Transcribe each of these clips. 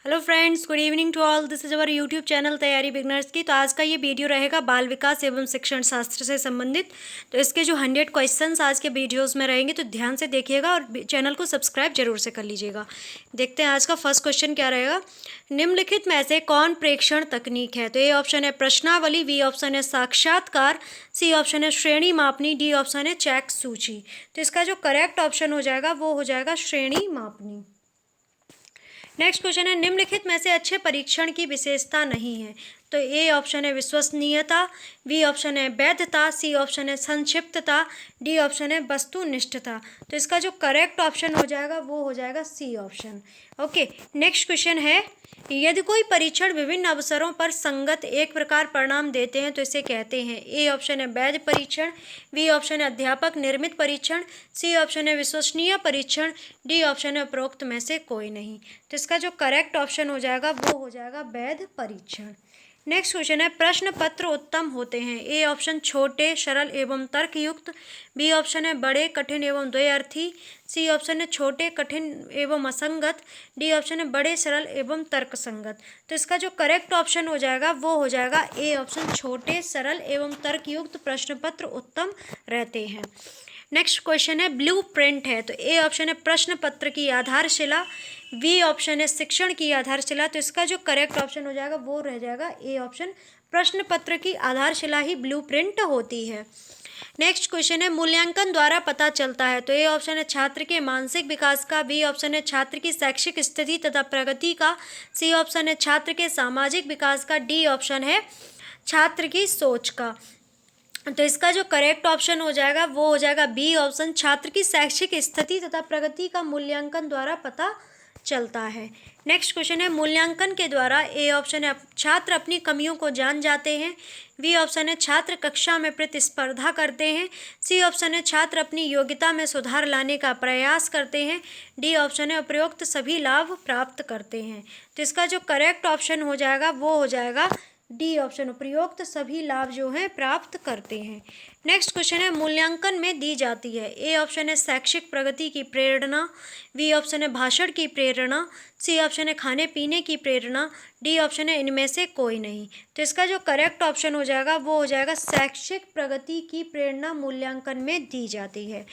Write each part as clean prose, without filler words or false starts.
Hello friends, good evening to all. This is our YouTube channel Taiyari beginners की। तो आज का ये वीडियो रहेगा बाल विकास एवं शिक्षण शास्त्र से संबंधित। तो इसके जो 100 क्वेश्चंस आज के वीडियोस में रहेंगे, तो ध्यान से देखिएगा और चैनल को सब्सक्राइब जरूर से कर लीजिएगा। देखते हैं आज का फर्स्ट क्वेश्चन क्या रहेगा। निम्नलिखित में से कौन प्रेक्षण तकनीक है? तो ए ऑप्शन है प्रश्नावली, बी ऑप्शन है साक्षात्कार, सी ऑप्शन है श्रेणी मापनी, डी ऑप्शन है चेक सूची। तो इसका जो करेक्ट ऑप्शन हो जाएगा वो हो जाएगा श्रेणी मापनी। नेक्स्ट क्वेश्चन है निम्नलिखित में से अच्छे परीक्षण की विशेषता नहीं है? तो ए ऑप्शन है विश्वसनीयता, बी ऑप्शन है वैधता, सी ऑप्शन है संक्षिप्तता, डी ऑप्शन है वस्तुनिष्ठता। तो इसका जो करेक्ट ऑप्शन हो जाएगा वो हो जाएगा C option. Okay, next question है यदि कोई परीक्षण विभिन्न अवसरों पर संगत एक प्रकार परिणाम देते हैं तो इसे कहते हैं। ए ऑप्शन है वैध परीक्षण, बी ऑप्शन है अध्यापक निर्मित परीक्षण, सी ऑप्शन है विश्वसनीय परीक्षण, डी ऑप्शन है उपरोक्त में से कोई नहीं। तो इसका जो करेक्ट ऑप्शन हो जाएगा वो हो जाएगा वैध परीक्षण। नेक्स्ट क्वेश्चन है प्रश्न पत्र उत्तम होते हैं? ए ऑप्शन छोटे सरल एवं तर्कयुक्त, बी ऑप्शन है बड़े कठिन एवं द्वयर्थी, सी ऑप्शन है छोटे कठिन एवं असंगत, डी ऑप्शन है बड़े सरल एवं तर्कसंगत। तो इसका जो करेक्ट ऑप्शन हो जाएगा वो हो जाएगा ए ऑप्शन छोटे सरल एवं तर्कयुक्त प्रश्न पत्र उत्तम रहते हैं। नेक्स्ट क्वेश्चन है ब्लू प्रिंट है? तो ए ऑप्शन है प्रश्न पत्र की आधारशिला, बी ऑप्शन है शिक्षण की आधारशिला। तो इसका जो करेक्ट ऑप्शन हो जाएगा वो रह जाएगा ए ऑप्शन प्रश्न पत्र की आधारशिला ही ब्लू प्रिंट होती है। नेक्स्ट क्वेश्चन है मूल्यांकन द्वारा पता चलता है? तो ए ऑप्शन है छात्र के मानसिक विकास का, बी ऑप्शन है छात्र की शैक्षिक स्थिति तथा प्रगति का, सी ऑप्शन है छात्र के सामाजिक विकास का, डी ऑप्शन है छात्र की सोच का। तो इसका जो करेक्ट ऑप्शन हो जाएगा वो हो जाएगा बी ऑप्शन छात्र की शैक्षिक स्थिति तथा प्रगति का मूल्यांकन द्वारा पता चलता है। नेक्स्ट क्वेश्चन है मूल्यांकन के द्वारा ए ऑप्शन है छात्र अपनी कमियों को जान जाते हैं, बी ऑप्शन है छात्र कक्षा में प्रतिस्पर्धा करते हैं, सी ऑप्शन है छात्र अपनी योग्यता में सुधार लाने का प्रयास करते हैं, डी ऑप्शन है उपरोक्त सभी लाभ प्राप्त करते हैं। तो इसका जो करेक्ट ऑप्शन हो जाएगा वो हो जाएगा डी ऑप्शन उपरोक्त सभी लाभ जो हैं प्राप्त करते हैं। नेक्स्ट क्वेश्चन है मूल्यांकन में दी जाती है? ए ऑप्शन है शैक्षिक प्रगति की प्रेरणा, बी ऑप्शन है भाषण की प्रेरणा, सी ऑप्शन है खाने पीने की प्रेरणा, डी ऑप्शन है इनमें से कोई नहीं। तो इसका जो करेक्ट ऑप्शन हो जाएगा वो हो जाएगा शैक्षिक प्रगति की प्रेरणा मूल्यांकन में दी जाती है।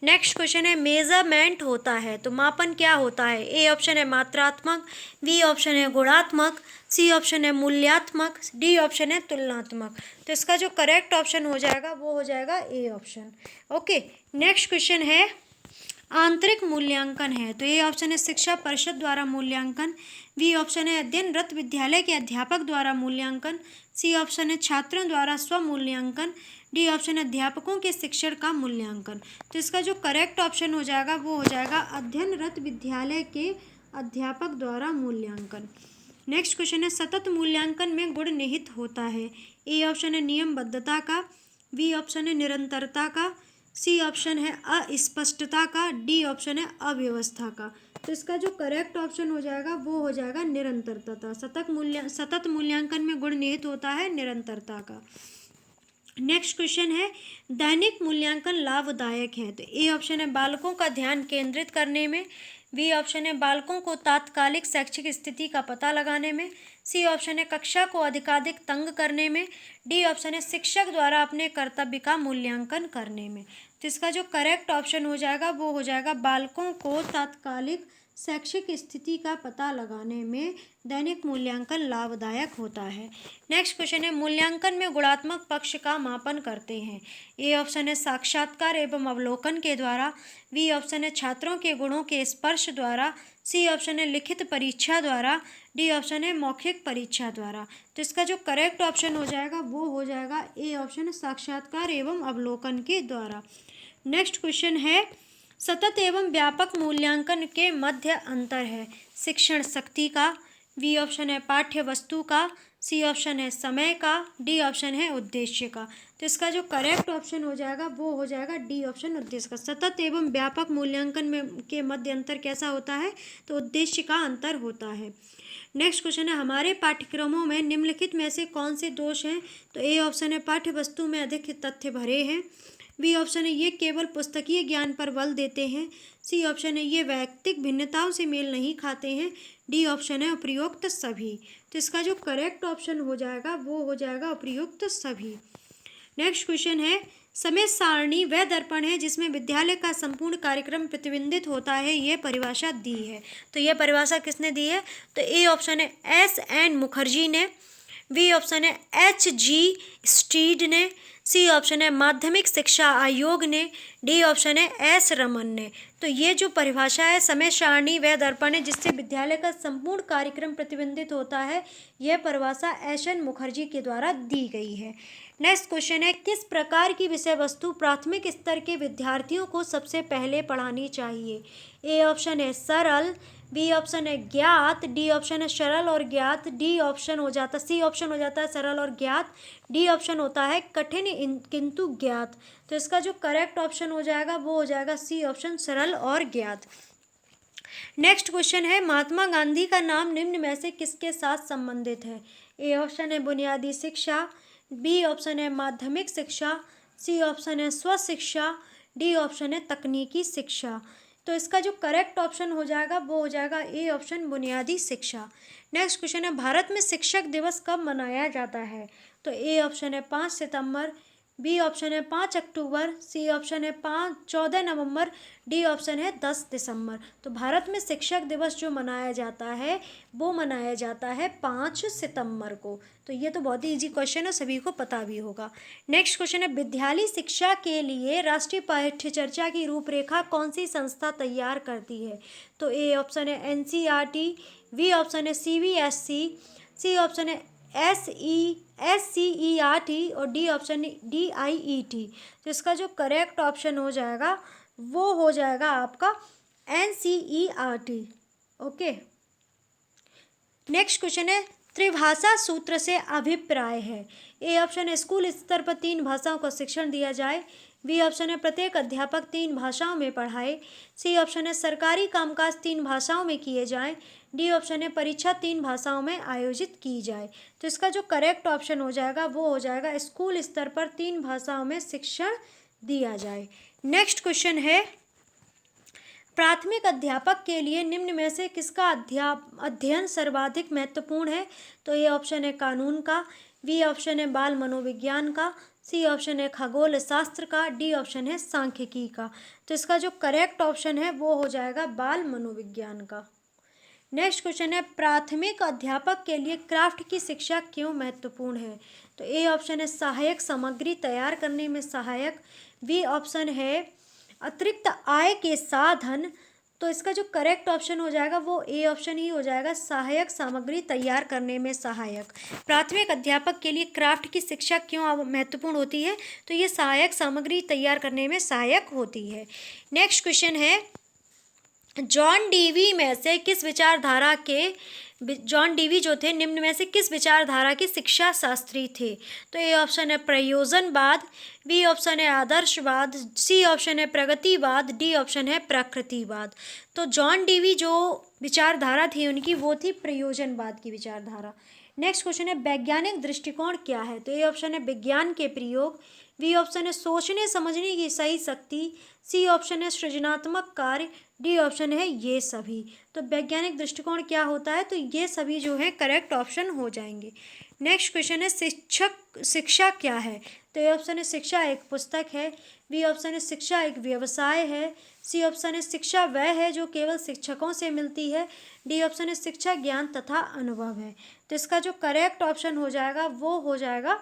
नेक्स्ट क्वेश्चन है मेजरमेंट होता है? तो मापन क्या होता है? ए ऑप्शन है मात्रात्मक, बी ऑप्शन है गुणात्मक, सी ऑप्शन है मूल्यात्मक, डी ऑप्शन है तुलनात्मक। तो इसका जो करेक्ट ऑप्शन हो जाएगा वो हो जाएगा A option. Okay, next question है आंतरिक मूल्यांकन है? तो ए ऑप्शन है शिक्षा परिषद द्वारा मूल्यांकन, बी ऑप्शन है अध्ययनरत विद्यालय के अध्यापक द्वारा मूल्यांकन, सी ऑप्शन है छात्रों द्वारा स्वमूल्यांकन, डी ऑप्शन है अध्यापकों के शिक्षण का मूल्यांकन। तो इसका जो करेक्ट ऑप्शन हो जाएगा वो हो जाएगा अध्ययनरत विद्यालय के अध्यापक द्वारा मूल्यांकन। नेक्स्ट क्वेश्चन है सतत मूल्यांकन में गुण निहित होता है? ए ऑप्शन है नियमबद्धता का, बी ऑप्शन है निरंतरता का, सी ऑप्शन है अस्पष्टता का, डी ऑप्शन है अव्यवस्था का। तो इसका जो करेक्ट ऑप्शन हो जाएगा वो हो जाएगा निरंतरता। सतत मूल्यांकन में गुण निहित होता है निरंतरता का। नेक्स्ट क्वेश्चन है दैनिक मूल्यांकन लाभदायक है? तो ए ऑप्शन है बालकों का ध्यान केंद्रित करने में, बी ऑप्शन है बालकों को तात्कालिक शैक्षिक स्थिति का पता लगाने में, सी ऑप्शन है कक्षा को अधिकाधिक तंग करने में, डी ऑप्शन है शिक्षक द्वारा अपने कर्तव्य का मूल्यांकन करने में। तो इसका जो करेक्ट ऑप्शन हो जाएगा वो हो जाएगा बालकों को तात्कालिक शैक्षिक स्थिति का पता लगाने में दैनिक मूल्यांकन लाभदायक होता है। नेक्स्ट क्वेश्चन है मूल्यांकन में गुणात्मक पक्ष का मापन करते हैं? ए ऑप्शन है साक्षात्कार एवं अवलोकन के द्वारा, बी ऑप्शन है छात्रों के गुणों के स्पर्श द्वारा, सी ऑप्शन है लिखित परीक्षा द्वारा, डी ऑप्शन है मौखिक परीक्षा द्वारा। तो इसका जो करेक्ट ऑप्शन हो जाएगा वो हो जाएगा ए ऑप्शन है साक्षात्कार एवं अवलोकन के द्वारा। नेक्स्ट क्वेश्चन है सतत एवं व्यापक मूल्यांकन के मध्य अंतर है? शिक्षण शक्ति का, बी ऑप्शन है पाठ्य वस्तु का, सी ऑप्शन है समय का, डी ऑप्शन है उद्देश्य का। तो इसका जो करेक्ट ऑप्शन हो जाएगा वो हो जाएगा डी ऑप्शन उद्देश्य का। सतत एवं व्यापक मूल्यांकन में के मध्य अंतर कैसा होता है? तो उद्देश्य का अंतर होता है। नेक्स्ट क्वेश्चन है हमारे पाठ्यक्रमों में निम्नलिखित में से कौन से दोष हैं? तो ए ऑप्शन है पाठ्य वस्तु में अधिक तथ्य भरे हैं, बी ऑप्शन है ये केवल पुस्तकीय ज्ञान पर बल देते हैं। सी ऑप्शन है ये वैयक्तिक भिन्नताओं से मेल नहीं खाते हैं। डी ऑप्शन है उपयुक्त सभी। तो इसका जो करेक्ट ऑप्शन हो जाएगा वो हो जाएगा उपयुक्त सभी। नेक्स्ट क्वेश्चन है समय सारणी वह दर्पण है जिसमें विद्यालय का संपूर्ण कार्यक्रम प्रतिबिंबित होता है, यह परिभाषा दी है। तो यह परिभाषा किसने दी है? तो ए ऑप्शन है S.N. मुखर्जी ने, बी ऑप्शन है H.G. स्ट्रीड ने, सी ऑप्शन है माध्यमिक शिक्षा आयोग ने, डी ऑप्शन है S. रमन ने। तो ये जो परिभाषा है समय सारणी वह दर्पण है जिससे विद्यालय का संपूर्ण कार्यक्रम प्रतिबिंबित होता है, यह परिभाषा S.N. मुखर्जी के द्वारा दी गई है। नेक्स्ट क्वेश्चन है किस प्रकार की विषय वस्तु प्राथमिक स्तर के विद्यार्थियों को सबसे पहले पढ़ानी चाहिए? ए ऑप्शन है सरल, बी ऑप्शन है ज्ञात, डी ऑप्शन है सरल और ज्ञात, डी ऑप्शन हो जाता सी ऑप्शन हो जाता है सरल और ज्ञात, डी ऑप्शन होता है कठिन किंतु ज्ञात। तो इसका जो करेक्ट ऑप्शन हो जाएगा वो हो जाएगा सी ऑप्शन सरल और ज्ञात। नेक्स्ट क्वेश्चन है महात्मा गांधी का नाम निम्न में से किसके साथ संबंधित है? ए ऑप्शन है बुनियादी शिक्षा, बी ऑप्शन है माध्यमिक शिक्षा, सी ऑप्शन है स्व शिक्षा, डी ऑप्शन है तकनीकी शिक्षा। तो इसका जो करेक्ट ऑप्शन हो जाएगा वो हो जाएगा ए ऑप्शन बुनियादी शिक्षा। नेक्स्ट क्वेश्चन है भारत में शिक्षक दिवस कब मनाया जाता है? तो ए ऑप्शन है 5 सितंबर, बी ऑप्शन है 5 अक्टूबर, सी ऑप्शन है 14 नवंबर, डी ऑप्शन है 10 दिसंबर। तो भारत में शिक्षक दिवस जो मनाया जाता है वो मनाया जाता है 5 सितंबर को। तो ये तो बहुत ही इजी क्वेश्चन है, सभी को पता भी होगा। नेक्स्ट क्वेश्चन है विद्यालय शिक्षा के लिए राष्ट्रीय पाठ्यचर्या की रूपरेखा कौन सी संस्था तैयार करती है? तो ए ऑप्शन है NCERT, बी ऑप्शन है CBSE, सी ऑप्शन है SCERT और डी ऑप्शन DIET। तो इसका जो करेक्ट ऑप्शन हो जाएगा वो हो जाएगा आपका NCERT। ओके। नेक्स्ट क्वेश्चन है त्रिभाषा सूत्र से अभिप्राय है? ए ऑप्शन है स्कूल स्तर पर 3 भाषाओं का शिक्षण दिया जाए, बी ऑप्शन है प्रत्येक अध्यापक 3 भाषाओं में पढ़ाए, सी ऑप्शन है सरकारी कामकाज 3 भाषाओं में किए जाएं, डी ऑप्शन है परीक्षा 3 भाषाओं में आयोजित की जाए। तो इसका जो करेक्ट ऑप्शन हो जाएगा वो हो जाएगा स्कूल स्तर पर 3 भाषाओं में शिक्षण दिया जाए। नेक्स्ट क्वेश्चन है प्राथमिक अध्यापक के लिए निम्न में से किसका अध्ययन सर्वाधिक महत्वपूर्ण है? तो ये ऑप्शन है कानून का, बी ऑप्शन है बाल मनोविज्ञान का, सी ऑप्शन है खगोल शास्त्र का, डी ऑप्शन है सांख्यिकी का। तो इसका जो करेक्ट ऑप्शन है वो हो जाएगा बाल मनोविज्ञान का। नेक्स्ट क्वेश्चन है प्राथमिक अध्यापक के लिए क्राफ्ट की शिक्षा क्यों महत्वपूर्ण है? तो ए ऑप्शन है सहायक सामग्री तैयार करने में सहायक, बी ऑप्शन है अतिरिक्त आय के साधन। तो इसका जो करेक्ट ऑप्शन हो जाएगा वो ए ऑप्शन ही हो जाएगा सहायक सामग्री तैयार करने में सहायक। प्राथमिक अध्यापक के लिए क्राफ्ट की शिक्षा क्यों महत्वपूर्ण होती है? तो ये सहायक सामग्री तैयार करने में सहायक होती है। नेक्स्ट क्वेश्चन है जॉन डीवी में से किस विचारधारा के जॉन डीवी जो थे निम्न में से किस विचारधारा के शिक्षा शास्त्री थे? तो ए ऑप्शन है प्रयोजनवाद, बी ऑप्शन है आदर्शवाद, सी ऑप्शन है प्रगतिवाद, डी ऑप्शन है प्रकृतिवाद। तो जॉन डीवी जो विचारधारा थी उनकी वो थी प्रयोजनवाद की विचारधारा। नेक्स्ट क्वेश्चन है वैज्ञानिक दृष्टिकोण क्या है? तो ए ऑप्शन है विज्ञान के प्रयोग, बी ऑप्शन है सोचने समझने की सही शक्ति, सी ऑप्शन है सृजनात्मक कार्य, डी ऑप्शन है ये सभी। तो वैज्ञानिक दृष्टिकोण क्या होता है? तो ये सभी जो है करेक्ट ऑप्शन हो जाएंगे। नेक्स्ट क्वेश्चन है शिक्षा क्या है? तो ए ऑप्शन है शिक्षा एक पुस्तक है, बी ऑप्शन है शिक्षा एक व्यवसाय है, सी ऑप्शन है शिक्षा वह है जो केवल शिक्षकों से मिलती है, डी ऑप्शन है शिक्षा ज्ञान तथा अनुभव है। तो इसका जो करेक्ट ऑप्शन हो जाएगा वो हो जाएगा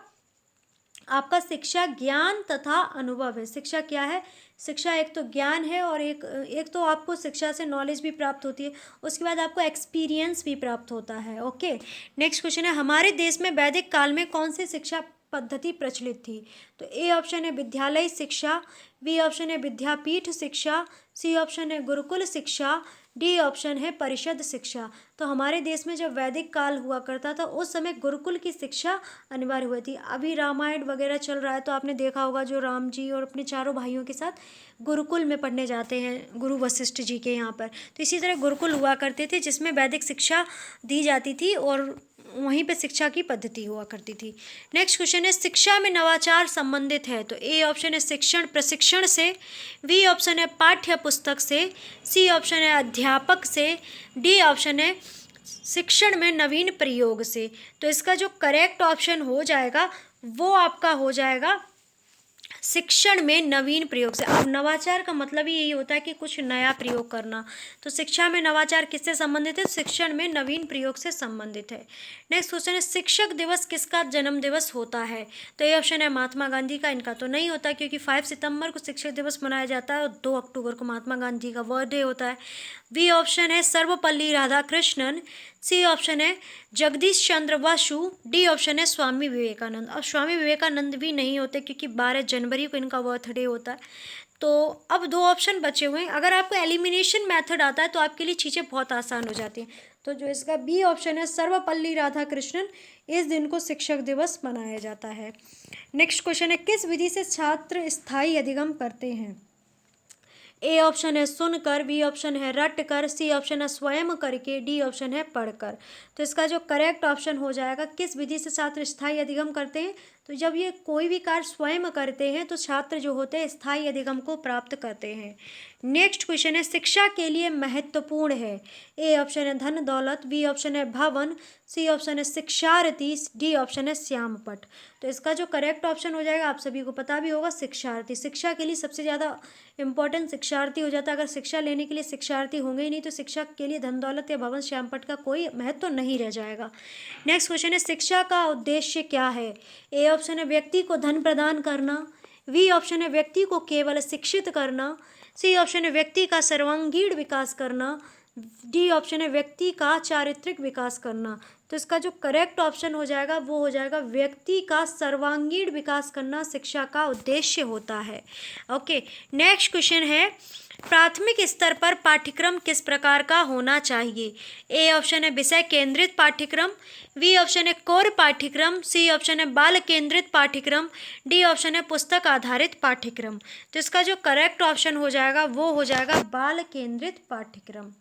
आपका शिक्षा ज्ञान तथा अनुभव है। शिक्षा क्या है? शिक्षा एक तो ज्ञान है और एक तो आपको शिक्षा से नॉलेज भी प्राप्त होती है, उसके बाद आपको एक्सपीरियंस भी प्राप्त होता है। ओके। नेक्स्ट क्वेश्चन है हमारे देश में वैदिक काल में कौन सी शिक्षा पद्धति प्रचलित थी? तो ए ऑप्शन है विद्यालय शिक्षा, बी ऑप्शन है विद्यापीठ शिक्षा, सी ऑप्शन है गुरुकुल शिक्षा, डी ऑप्शन है परिषद शिक्षा। तो हमारे देश में जब वैदिक काल हुआ करता था उस समय गुरुकुल की शिक्षा अनिवार्य हुई थी। अभी रामायण वगैरह चल रहा है तो आपने देखा होगा जो राम जी और अपने चारों भाइयों के साथ गुरुकुल में पढ़ने जाते हैं गुरु वशिष्ठ जी के यहाँ पर। तो इसी तरह गुरुकुल हुआ करते थे जिसमें वैदिक शिक्षा दी जाती थी और वहीं पे शिक्षा की पद्धति हुआ करती थी। नेक्स्ट क्वेश्चन है शिक्षा में नवाचार संबंधित है, तो ए ऑप्शन है शिक्षण प्रशिक्षण से, बी ऑप्शन है पाठ्य पुस्तक से, सी ऑप्शन है अध्यापक से, डी ऑप्शन है शिक्षण में नवीन प्रयोग से। तो इसका जो करेक्ट ऑप्शन हो जाएगा वो आपका हो जाएगा शिक्षण में नवीन प्रयोग से। अब नवाचार का मतलब ही यही होता है कि कुछ नया प्रयोग करना, तो शिक्षा में नवाचार किससे संबंधित है? शिक्षण में नवीन प्रयोग से संबंधित है। नेक्स्ट क्वेश्चन है शिक्षक दिवस किसका जन्म दिवस होता है? तो ये ऑप्शन है महात्मा गांधी का। इनका तो नहीं होता क्योंकि 5 सितंबर को शिक्षक दिवस मनाया जाता है और 2 अक्टूबर को महात्मा गांधी का बर्थडे होता है। बी ऑप्शन है सर्वपल्ली राधाकृष्णन, सी ऑप्शन है जगदीश चंद्र बसु, डी ऑप्शन है स्वामी विवेकानंद। अब स्वामी विवेकानंद भी नहीं होते क्योंकि 12 जनवरी को इनका बर्थडे होता है। तो अब 2 ऑप्शन बचे हुए हैं। अगर आपको एलिमिनेशन मेथड आता है तो आपके लिए चीज़ें बहुत आसान हो जाती हैं। तो जो इसका बी ऑप्शन है सर्वपल्ली राधाकृष्णन, इस दिन को शिक्षक दिवस मनाया जाता है। नेक्स्ट क्वेश्चन है किस विधि से छात्र स्थायी अधिगम करते हैं? ए ऑप्शन है सुनकर, बी ऑप्शन है रट कर, सी ऑप्शन है स्वयं करके, डी ऑप्शन है पढ़कर। तो इसका जो करेक्ट ऑप्शन हो जाएगा किस विधि से छात्र स्थायी अधिगम करते हैं? तो जब ये कोई भी कार्य स्वयं करते हैं तो छात्र जो होते हैं स्थायी अधिगम को प्राप्त करते हैं। नेक्स्ट क्वेश्चन है शिक्षा के लिए महत्वपूर्ण है। ए ऑप्शन है धन दौलत, बी ऑप्शन है भवन, सी ऑप्शन है शिक्षार्थी, डी ऑप्शन है श्यामपट। तो इसका जो करेक्ट ऑप्शन हो जाएगा आप सभी को पता भी होगा शिक्षार्थी। शिक्षा के लिए सबसे ज़्यादा इंपॉर्टेंट शिक्षार्थी हो जाता है। अगर शिक्षा लेने के लिए शिक्षार्थी होंगे ही नहीं तो शिक्षा के लिए धन दौलत या भवन श्यामपट का कोई महत्व तो नहीं रह जाएगा। नेक्स्ट क्वेश्चन है शिक्षा का उद्देश्य क्या है? ए ऑप्शन है व्यक्ति को धन प्रदान करना, बी ऑप्शन है व्यक्ति को केवल शिक्षित करना, सी ऑप्शन है व्यक्ति का सर्वांगीण विकास करना, डी ऑप्शन है व्यक्ति का चारित्रिक विकास करना। तो इसका जो करेक्ट ऑप्शन हो जाएगा वो हो जाएगा व्यक्ति का सर्वांगीण विकास करना शिक्षा का उद्देश्य होता है। ओके, नेक्स्ट क्वेश्चन है प्राथमिक स्तर पर पाठ्यक्रम किस प्रकार का होना चाहिए? ए ऑप्शन है विषय केंद्रित पाठ्यक्रम, बी ऑप्शन है कोर पाठ्यक्रम, सी ऑप्शन है बाल केंद्रित पाठ्यक्रम, डी ऑप्शन है पुस्तक आधारित पाठ्यक्रम। तो इसका जो करेक्ट ऑप्शन हो जाएगा वो हो जाएगा बाल केंद्रित पाठ्यक्रम।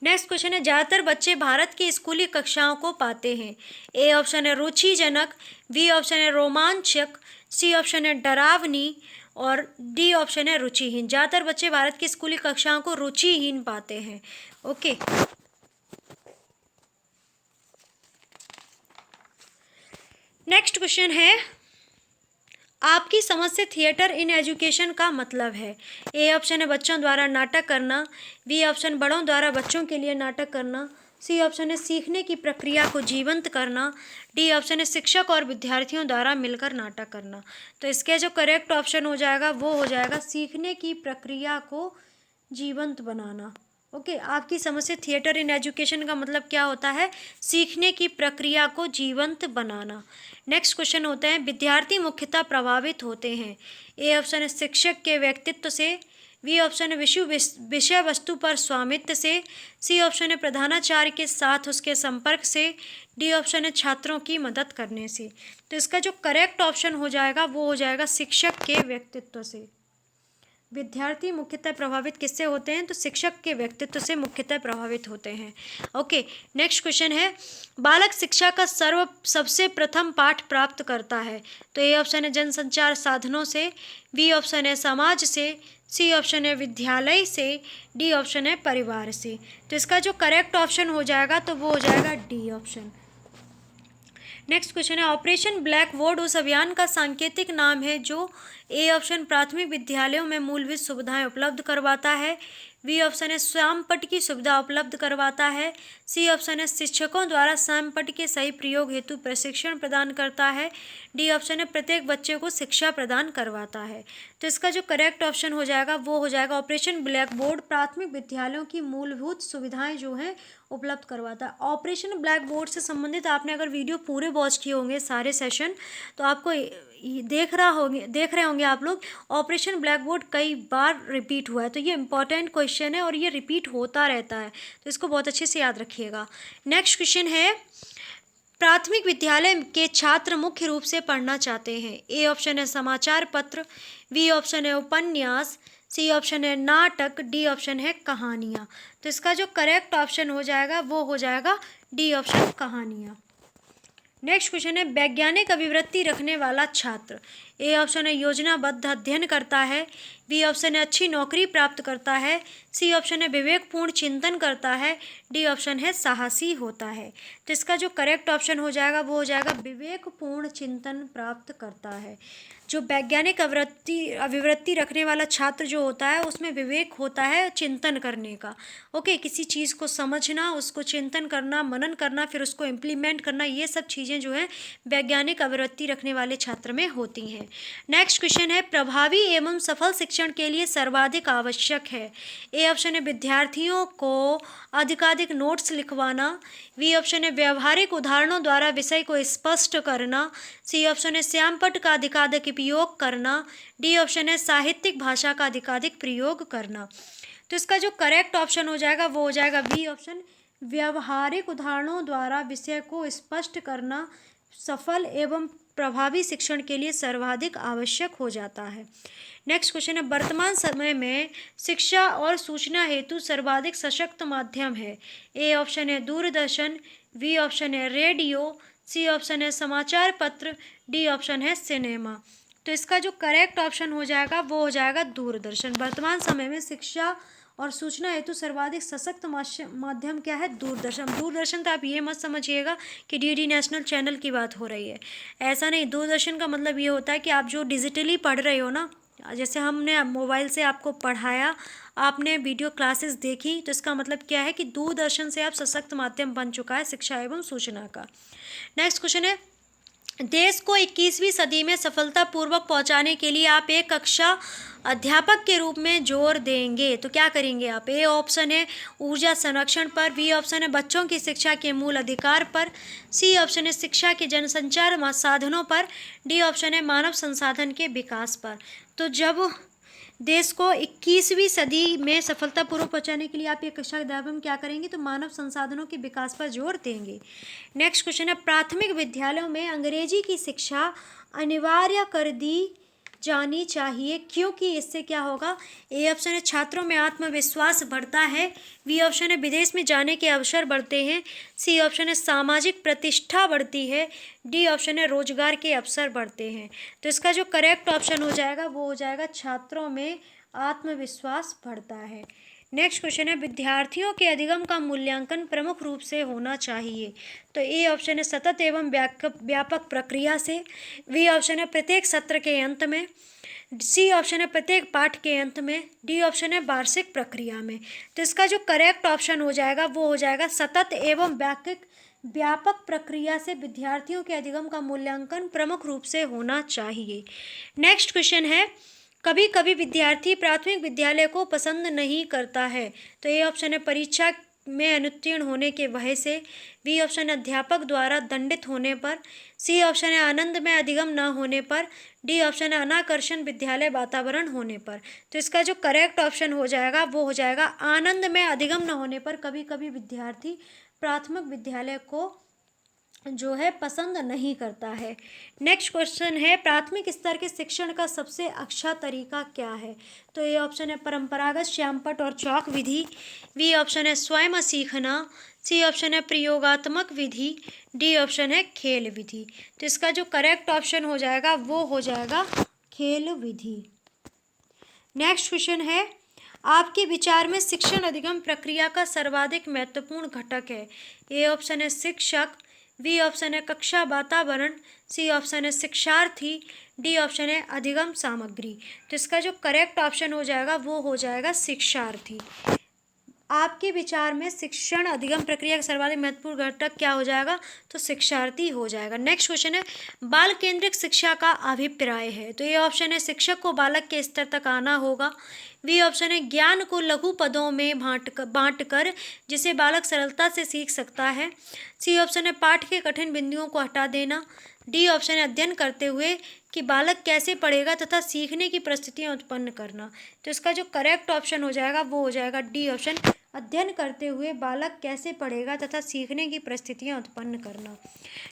नेक्स्ट क्वेश्चन है ज़्यादातर बच्चे भारत की स्कूली कक्षाओं को पाते हैं। ए ऑप्शन है रुचिजनक, बी ऑप्शन है रोमांचक, सी ऑप्शन है डरावनी और डी ऑप्शन है रुचिहीन। ज़्यादातर बच्चे भारत की स्कूली कक्षाओं को रुचिहीन पाते हैं। ओके, नेक्स्ट क्वेश्चन है आपकी समझ से थिएटर इन एजुकेशन का मतलब है। ए ऑप्शन है बच्चों द्वारा नाटक करना, बी ऑप्शन बड़ों द्वारा बच्चों के लिए नाटक करना, सी ऑप्शन है सीखने की प्रक्रिया को जीवंत करना, डी ऑप्शन है शिक्षक और विद्यार्थियों द्वारा मिलकर नाटक करना। तो इसके जो करेक्ट ऑप्शन हो जाएगा वो हो जाएगा सीखने की प्रक्रिया को जीवंत बनाना। ओके, आपकी समझ से थिएटर इन एजुकेशन का मतलब क्या होता है? सीखने की प्रक्रिया को जीवंत बनाना। नेक्स्ट क्वेश्चन होते हैं विद्यार्थी मुख्यतः प्रभावित होते हैं। ए ऑप्शन है शिक्षक के व्यक्तित्व से, बी ऑप्शन है विषय वस्तु पर स्वामित्व से, सी ऑप्शन है प्रधानाचार्य के साथ उसके संपर्क से, डी ऑप्शन है छात्रों की मदद करने से। तो इसका जो करेक्ट ऑप्शन हो जाएगा वो हो जाएगा शिक्षक के व्यक्तित्व से। विद्यार्थी मुख्यतः प्रभावित किससे होते हैं? तो शिक्षक के व्यक्तित्व से मुख्यतः प्रभावित होते हैं। ओके, नेक्स्ट क्वेश्चन है बालक शिक्षा का सबसे प्रथम पाठ प्राप्त करता है। तो ए ऑप्शन है जनसंचार साधनों से, बी ऑप्शन है समाज से, सी ऑप्शन है विद्यालय से, डी ऑप्शन है परिवार से। तो इसका जो करेक्ट ऑप्शन हो जाएगा तो वो हो जाएगा डी ऑप्शन। नेक्स्ट क्वेश्चन है ऑपरेशन ब्लैक बोर्ड उस अभियान का सांकेतिक नाम है जो ए ऑप्शन प्राथमिक विद्यालयों में मूलभूत सुविधाएं उपलब्ध करवाता है, बी ऑप्शन है श्यामपट्ट की सुविधा उपलब्ध करवाता है, सी ऑप्शन है शिक्षकों द्वारा श्यामपट्ट के सही प्रयोग हेतु प्रशिक्षण प्रदान करता है, डी ऑप्शन है प्रत्येक बच्चे को शिक्षा प्रदान करवाता है। तो इसका जो करेक्ट ऑप्शन हो जाएगा वो हो जाएगा ऑपरेशन ब्लैक बोर्ड प्राथमिक विद्यालयों की मूलभूत सुविधाएं जो हैं उपलब्ध करवाता है। ऑपरेशन ब्लैक बोर्ड से संबंधित आपने अगर वीडियो पूरे वॉच किए होंगे सारे सेशन तो आपको देख रहे होंगे आप लोग ऑपरेशन ब्लैक बोर्ड कई बार रिपीट हुआ है। तो ये इंपॉर्टेंट क्वेश्चन है और ये रिपीट होता रहता है, तो इसको बहुत अच्छे से याद रखिएगा। नेक्स्ट क्वेश्चन है प्राथमिक विद्यालय के छात्र मुख्य रूप से पढ़ना चाहते हैं। ए ऑप्शन है समाचार पत्र, बी ऑप्शन है उपन्यास, सी ऑप्शन है नाटक, डी ऑप्शन है कहानियाँ। तो इसका जो करेक्ट ऑप्शन हो जाएगा वो हो जाएगा डी ऑप्शन, कहानियाँ। नेक्स्ट क्वेश्चन है, वैज्ञानिक अभिवृत्ति रखने वाला छात्र। ए ऑप्शन है योजनाबद्ध अध्ययन करता है, बी ऑप्शन है अच्छी नौकरी प्राप्त करता है, सी ऑप्शन है विवेकपूर्ण चिंतन करता है, डी ऑप्शन है साहसी होता है। तो इसका जो करेक्ट ऑप्शन हो जाएगा वो हो जाएगा विवेकपूर्ण चिंतन प्राप्त करता है। जो वैज्ञानिक अभिवृत्ति रखने वाला छात्र जो होता है उसमें विवेक होता है चिंतन करने का। ओके, किसी चीज़ को समझना, उसको चिंतन करना, मनन करना, फिर उसको इम्प्लीमेंट करना, ये सब चीज़ें जो है वैज्ञानिक अभिवृत्ति रखने वाले छात्र में होती हैं। नेक्स्ट क्वेश्चन है, प्रभावी एवं सफल शिक्षण के लिए सर्वाधिक आवश्यक है। ए ऑप्शन है विद्यार्थियों को अधिकाधिक नोट्स लिखवाना, बी ऑप्शन है व्यवहारिक उदाहरणों द्वारा विषय को स्पष्ट करना, सी ऑप्शन है श्यामपट्ट का अधिकाधिक उपयोग करना, डी ऑप्शन है साहित्यिक भाषा का अधिकाधिक प्रयोग करना। तो इसका जो करेक्ट ऑप्शन हो जाएगा वो हो जाएगा बी ऑप्शन, व्यवहारिक उदाहरणों द्वारा विषय को स्पष्ट करना सफल एवं प्रभावी शिक्षण के लिए सर्वाधिक आवश्यक हो जाता है। नेक्स्ट क्वेश्चन है, वर्तमान समय में शिक्षा और सूचना हेतु सर्वाधिक सशक्त माध्यम है। ए ऑप्शन है दूरदर्शन, बी ऑप्शन है रेडियो, सी ऑप्शन है समाचार पत्र, डी ऑप्शन है सिनेमा। तो इसका जो करेक्ट ऑप्शन हो जाएगा वो हो जाएगा दूरदर्शन। वर्तमान समय में शिक्षा और सूचना हेतु सर्वाधिक सशक्त माध्यम क्या है? दूरदर्शन। दूरदर्शन तो आप ये मत समझिएगा कि डीडी नेशनल चैनल की बात हो रही है, ऐसा नहीं। दूरदर्शन का मतलब ये होता है कि आप जो डिजिटली पढ़ रहे हो ना, जैसे हमने मोबाइल से आपको पढ़ाया, आपने वीडियो क्लासेस देखी, तो इसका मतलब क्या है कि दूरदर्शन से आप सशक्त माध्यम बन चुका है शिक्षा एवं सूचना का। नेक्स्ट क्वेश्चन है, देश को 21वीं सदी में सफलतापूर्वक पहुंचाने के लिए आप एक कक्षा अध्यापक के रूप में जोर देंगे तो क्या करेंगे आप? ए ऑप्शन है ऊर्जा संरक्षण पर, बी ऑप्शन है बच्चों की शिक्षा के मूल अधिकार पर, सी ऑप्शन है शिक्षा के जनसंचार साधनों पर, डी ऑप्शन है मानव संसाधन के विकास पर। तो जब देश को 21वीं सदी में सफलतापूर्वक पहुंचाने के लिए आप ये कक्षा अध्यापक में क्या करेंगे? तो मानव संसाधनों के विकास पर जोर देंगे। नेक्स्ट क्वेश्चन है, प्राथमिक विद्यालयों में अंग्रेजी की शिक्षा अनिवार्य कर दी जानी चाहिए क्योंकि इससे क्या होगा? ए ऑप्शन है छात्रों में आत्मविश्वास बढ़ता है, बी ऑप्शन है विदेश में जाने के अवसर बढ़ते हैं, सी ऑप्शन है सामाजिक प्रतिष्ठा बढ़ती है, डी ऑप्शन है रोजगार के अवसर बढ़ते हैं। तो इसका जो करेक्ट ऑप्शन हो जाएगा वो हो जाएगा छात्रों में आत्मविश्वास बढ़ता है। नेक्स्ट क्वेश्चन है, विद्यार्थियों के अधिगम का मूल्यांकन प्रमुख रूप से होना चाहिए। तो ए ऑप्शन है सतत एवं व्यापक प्रक्रिया से, बी ऑप्शन है प्रत्येक सत्र के अंत में, सी ऑप्शन है प्रत्येक पाठ के अंत में, डी ऑप्शन है वार्षिक प्रक्रिया में। तो इसका जो करेक्ट ऑप्शन हो जाएगा वो हो जाएगा सतत एवं व्यापक प्रक्रिया से विद्यार्थियों के अधिगम का मूल्यांकन प्रमुख रूप से होना चाहिए। नेक्स्ट क्वेश्चन है, कभी कभी विद्यार्थी प्राथमिक विद्यालय को पसंद नहीं करता है। तो ए ऑप्शन है परीक्षा में अनुत्तीर्ण होने के भय से, बी ऑप्शन है अध्यापक द्वारा दंडित होने पर, सी ऑप्शन है आनंद में अधिगम न होने पर, डी ऑप्शन है अनाकर्षण विद्यालय वातावरण होने पर। तो इसका जो करेक्ट ऑप्शन हो जाएगा वो हो जाएगा आनंद में अधिगम न होने पर कभी कभी विद्यार्थी प्राथमिक विद्यालय को जो है पसंद नहीं करता है। नेक्स्ट क्वेश्चन है, प्राथमिक स्तर के शिक्षण का सबसे अच्छा तरीका क्या है? तो ये ऑप्शन है परंपरागत श्यामपट्ट और चौक विधि, बी ऑप्शन है स्वयं सीखना, सी ऑप्शन है प्रयोगात्मक विधि, डी ऑप्शन है खेल विधि। तो इसका जो करेक्ट ऑप्शन हो जाएगा वो हो जाएगा खेल विधि। नेक्स्ट क्वेश्चन है, आपके विचार में शिक्षण अधिगम प्रक्रिया का सर्वाधिक महत्वपूर्ण घटक है। ए ऑप्शन है शिक्षक, बी ऑप्शन है कक्षा वातावरण, सी ऑप्शन है शिक्षार्थी, डी ऑप्शन है अधिगम सामग्री। तो इसका जो करेक्ट ऑप्शन हो जाएगा वो हो जाएगा शिक्षार्थी। आपके विचार में शिक्षण अधिगम प्रक्रिया का सर्वाधिक महत्वपूर्ण घटक क्या हो जाएगा? तो शिक्षार्थी हो जाएगा। नेक्स्ट क्वेश्चन है, बाल केंद्रित शिक्षा का अभिप्राय है। तो ये ऑप्शन है शिक्षक को बालक के स्तर तक आना होगा, बी ऑप्शन है ज्ञान को लघु पदों में बांटकर जिसे बालक सरलता से सीख सकता है, सी ऑप्शन है पाठ के कठिन बिंदुओं को हटा देना, डी ऑप्शन है अध्ययन करते हुए कि बालक कैसे पढ़ेगा तथा सीखने की परिस्थितियां उत्पन्न करना। तो इसका जो करेक्ट ऑप्शन हो जाएगा वो हो जाएगा डी ऑप्शन, अध्ययन करते हुए बालक कैसे पढ़ेगा तथा सीखने की परिस्थितियां उत्पन्न करना।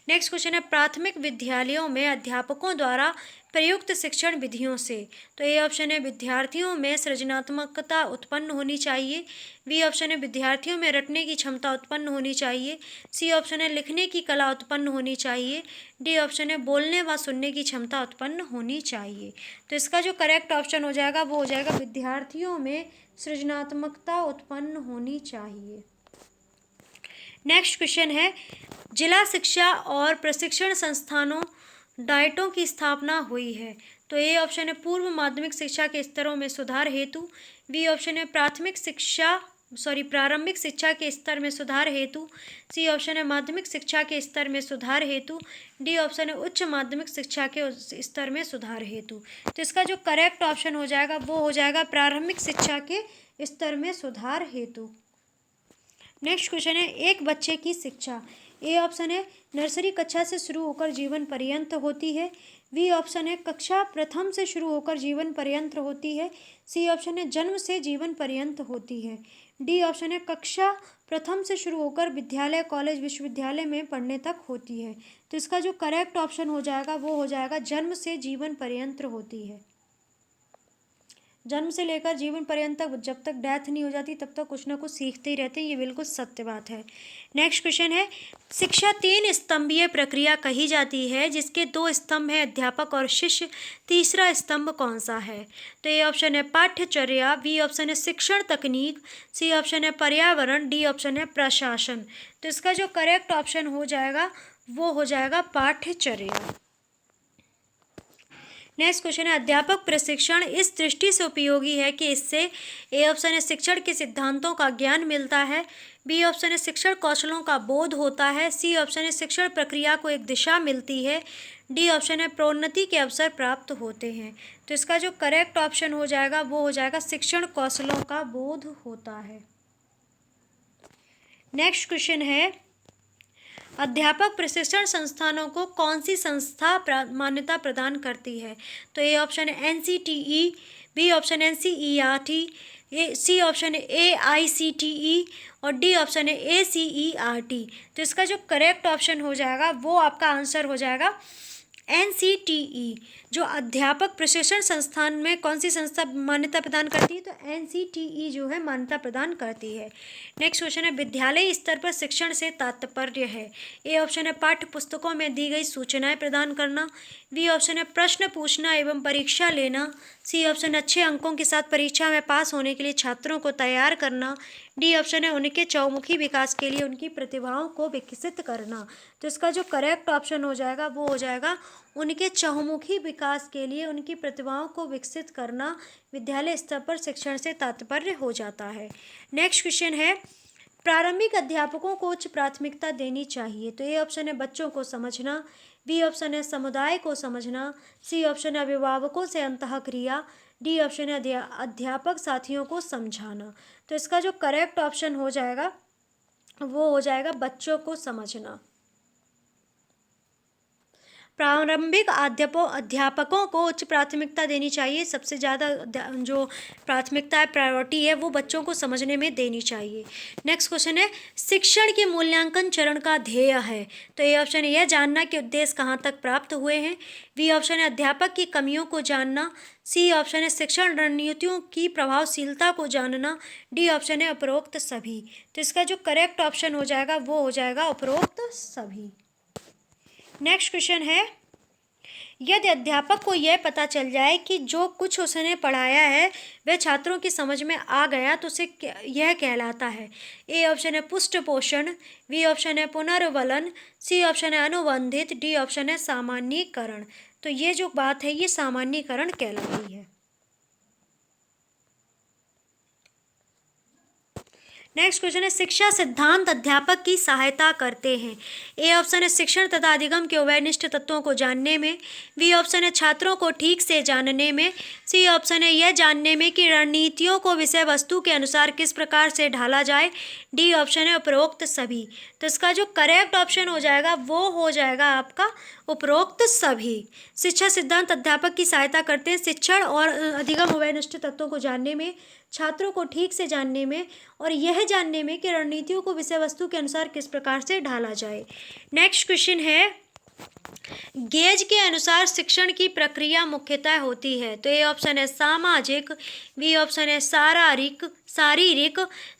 नेक्स्ट क्वेश्चन है प्राथमिक विद्यालयों में अध्यापकों द्वारा प्रयुक्त शिक्षण विधियों से। तो ए ऑप्शन है विद्यार्थियों में सृजनात्मकता उत्पन्न होनी चाहिए। बी ऑप्शन है विद्यार्थियों में रटने की क्षमता उत्पन्न होनी चाहिए। सी ऑप्शन है लिखने की कला उत्पन्न होनी चाहिए। डी ऑप्शन है बोलने व सुनने की क्षमता उत्पन्न होनी चाहिए। तो इसका जो करेक्ट ऑप्शन हो जाएगा वो हो जाएगा विद्यार्थियों में सृजनात्मकता उत्पन्न होनी चाहिए। नेक्स्ट क्वेश्चन है जिला शिक्षा और प्रशिक्षण संस्थानों डाइटों की स्थापना हुई है। तो ए ऑप्शन है पूर्व माध्यमिक शिक्षा के स्तरों में सुधार हेतु। बी ऑप्शन है प्रारंभिक शिक्षा के स्तर में सुधार हेतु। सी ऑप्शन है माध्यमिक शिक्षा के स्तर में सुधार हेतु। डी ऑप्शन है उच्च माध्यमिक शिक्षा के स्तर में सुधार हेतु। तो इसका जो करेक्ट ऑप्शन हो जाएगा वो हो जाएगा प्रारंभिक शिक्षा के स्तर में सुधार हेतु। नेक्स्ट क्वेश्चन है एक बच्चे की शिक्षा। ए ऑप्शन है नर्सरी कक्षा से शुरू होकर जीवन पर्यंत होती है। बी ऑप्शन है कक्षा प्रथम से शुरू होकर जीवन पर्यंत होती है। सी ऑप्शन है जन्म से जीवन पर्यंत होती है। डी ऑप्शन है कक्षा प्रथम से शुरू होकर विद्यालय कॉलेज विश्वविद्यालय में पढ़ने तक होती है। तो इसका जो करेक्ट ऑप्शन हो जाएगा वो हो जाएगा जन्म से जीवन पर्यंत होती है। जन्म से लेकर जीवन पर्यंत तक, जब तक डेथ नहीं हो जाती तब तक कुछ ना कुछ सीखते ही रहते हैं, ये बिल्कुल सत्य बात है। नेक्स्ट क्वेश्चन है शिक्षा 3 स्तंभीय प्रक्रिया कही जाती है जिसके 2 स्तंभ हैं अध्यापक और शिष्य, तीसरा स्तंभ कौन सा है। तो ए ऑप्शन है पाठ्यचर्या। बी ऑप्शन है शिक्षण तकनीक। सी ऑप्शन है पर्यावरण। डी ऑप्शन है प्रशासन। तो इसका जो करेक्ट ऑप्शन हो जाएगा वो हो जाएगा पाठ्यचर्या। नेक्स्ट क्वेश्चन है अध्यापक प्रशिक्षण इस दृष्टि से उपयोगी है कि इससे ए ऑप्शन है शिक्षण के सिद्धांतों का ज्ञान मिलता है। बी ऑप्शन है शिक्षण कौशलों का बोध होता है। सी ऑप्शन है शिक्षण प्रक्रिया को एक दिशा मिलती है। डी ऑप्शन है प्रोन्नति के अवसर प्राप्त होते हैं। तो इसका जो करेक्ट ऑप्शन हो जाएगा वो हो जाएगा शिक्षण कौशलों का बोध होता है। नेक्स्ट क्वेश्चन है अध्यापक प्रशिक्षण संस्थानों को कौन सी संस्था मान्यता प्रदान करती है। तो ए ऑप्शन है NCTE। बी ऑप्शन है NCERT। सी ऑप्शन है AICTE और डी ऑप्शन है ACERT। तो इसका जो करेक्ट ऑप्शन हो जाएगा वो आपका आंसर हो जाएगा NCTE। जो अध्यापक प्रशिक्षण संस्थान में कौन सी संस्था मान्यता प्रदान करती है, तो NCTE जो है मान्यता प्रदान करती है। नेक्स्ट क्वेश्चन है विद्यालय स्तर पर शिक्षण से तात्पर्य है। ए ऑप्शन है पाठ्य पुस्तकों में दी गई सूचनाएं प्रदान करना। बी ऑप्शन है प्रश्न पूछना एवं परीक्षा लेना। सी ऑप्शन अच्छे अंकों के साथ परीक्षा में पास होने के लिए छात्रों को तैयार करना। डी ऑप्शन है उनके चौमुखी विकास के लिए उनकी प्रतिभाओं को विकसित करना। तो इसका जो करेक्ट ऑप्शन हो जाएगा वो हो जाएगा उनके चहुमुखी विकास के लिए उनकी प्रतिभाओं को विकसित करना विद्यालय स्तर पर शिक्षण से तात्पर्य हो जाता है। नेक्स्ट क्वेश्चन है प्रारंभिक अध्यापकों को उच्च प्राथमिकता देनी चाहिए। तो ए ऑप्शन है बच्चों को समझना। बी ऑप्शन है समुदाय को समझना। सी ऑप्शन है अभिभावकों से अंतःक्रिया। डी ऑप्शन है अध्यापक साथियों को समझाना। तो इसका जो करेक्ट ऑप्शन हो जाएगा वो हो जाएगा बच्चों को समझना। प्रारंभिक अध्यापकों को उच्च प्राथमिकता देनी चाहिए। सबसे ज़्यादा जो प्राथमिकता है, प्रायोरिटी है, वो बच्चों को समझने में देनी चाहिए। नेक्स्ट क्वेश्चन है शिक्षण के मूल्यांकन चरण का ध्येय है। तो ए ऑप्शन है यह जानना कि उद्देश्य कहाँ तक प्राप्त हुए हैं। बी ऑप्शन है अध्यापक की कमियों को जानना। सी ऑप्शन है शिक्षण रणनीतियों की प्रभावशीलता को जानना। डी ऑप्शन है उपरोक्त सभी। तो इसका जो करेक्ट ऑप्शन हो जाएगा वो हो जाएगा उपरोक्त सभी। नेक्स्ट क्वेश्चन है यदि अध्यापक को यह पता चल जाए कि जो कुछ उसने पढ़ाया है वह छात्रों की समझ में आ गया तो उसे यह कहलाता है। ए ऑप्शन है पुष्ट पोषण। बी ऑप्शन है पुनर्वलन। सी ऑप्शन है अनुबंधित। डी ऑप्शन है सामान्यीकरण। तो ये जो बात है ये सामान्यीकरण कहलाती है। नेक्स्ट क्वेश्चन है शिक्षा सिद्धांत अध्यापक की सहायता करते हैं। ए ऑप्शन है शिक्षण तथा अधिगम के उभयनिष्ठ तत्वों को जानने में। बी ऑप्शन है छात्रों को ठीक से जानने में। सी ऑप्शन है यह जानने में कि रणनीतियों को विषय वस्तु के अनुसार किस प्रकार से ढाला जाए। डी ऑप्शन है उपरोक्त सभी। तो इसका जो करेक्ट ऑप्शन हो जाएगा वो हो जाएगा आपका उपरोक्त सभी। शिक्षा सिद्धांत अध्यापक की सहायता करते हैं शिक्षण और अधिगम उभयनिष्ठ तत्वों को जानने में। छात्रों को ठीक से जानने में और यह जानने में कि रणनीतियों को विषय वस्तु के अनुसार किस प्रकार से ढाला जाए। नेक्स्ट क्वेश्चन है, गेज के अनुसार शिक्षण की प्रक्रिया मुख्यतः होती है। तो ए ऑप्शन है सामाजिक, बी ऑप्शन है शारीरिक,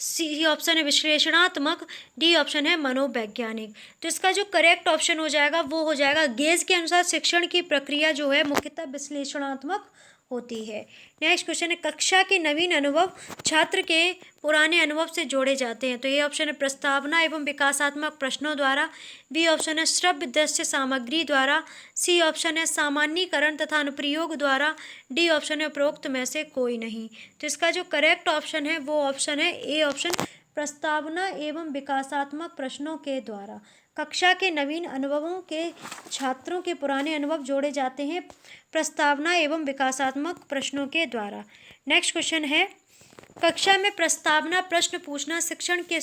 सी ऑप्शन है विश्लेषणात्मक, डी ऑप्शन है मनोवैज्ञानिक। तो इसका जो करेक्ट ऑप्शन हो जाएगा वो हो जाएगा गेज के अनुसार शिक्षण की प्रक्रिया जो है मुख्यतः विश्लेषणात्मक होती है। नेक्स्ट क्वेश्चन है, कक्षा के नवीन अनुभव छात्र के पुराने अनुभव से जोड़े जाते हैं। तो ये ऑप्शन है प्रस्तावना एवं विकासात्मक प्रश्नों द्वारा, बी ऑप्शन है श्रव्य दृश्य सामग्री द्वारा, सी ऑप्शन है सामान्यीकरण तथा अनुप्रयोग द्वारा, डी ऑप्शन है उपरोक्त में से कोई नहीं। तो इसका जो करेक्ट ऑप्शन है वो ऑप्शन है ए ऑप्शन, प्रस्तावना एवं विकासात्मक प्रश्नों के द्वारा। कक्षा के नवीन अनुभवों के छात्रों के पुराने अनुभव जोड़े जाते हैं प्रस्तावना एवं विकासात्मक प्रश्नों के द्वारा। नेक्स्ट क्वेश्चन है, कक्षा में प्रस्तावना प्रश्न पूछना शिक्षण के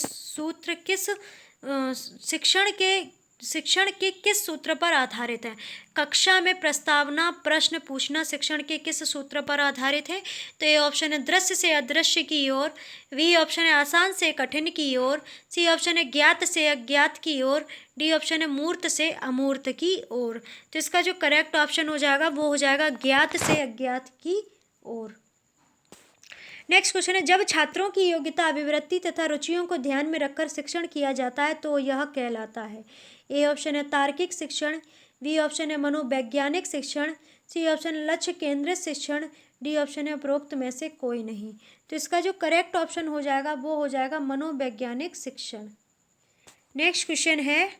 किस सूत्र पर आधारित है। कक्षा में प्रस्तावना प्रश्न पूछना शिक्षण के किस सूत्र पर आधारित है। तो ये ऑप्शन है दृश्य से अदृश्य की ओर, बी ऑप्शन है आसान से कठिन की ओर, सी ऑप्शन है ज्ञात से अज्ञात की ओर, डी ऑप्शन है मूर्त से अमूर्त की ओर। तो इसका जो करेक्ट ऑप्शन हो जाएगा वो हो जाएगा ज्ञात से अज्ञात की ओर। नेक्स्ट क्वेश्चन है, जब छात्रों की योग्यता, अभिवृत्ति तथा रुचियों को ध्यान में रखकर शिक्षण किया जाता है तो यह कहलाता है। ए ऑप्शन है तार्किक शिक्षण, बी ऑप्शन है मनोवैज्ञानिक शिक्षण, सी ऑप्शन है लक्ष्य केंद्रित शिक्षण, डी ऑप्शन है उपरोक्त में से कोई नहीं। तो इसका जो करेक्ट ऑप्शन हो जाएगा वो हो जाएगा मनोवैज्ञानिक शिक्षण। नेक्स्ट क्वेश्चन है,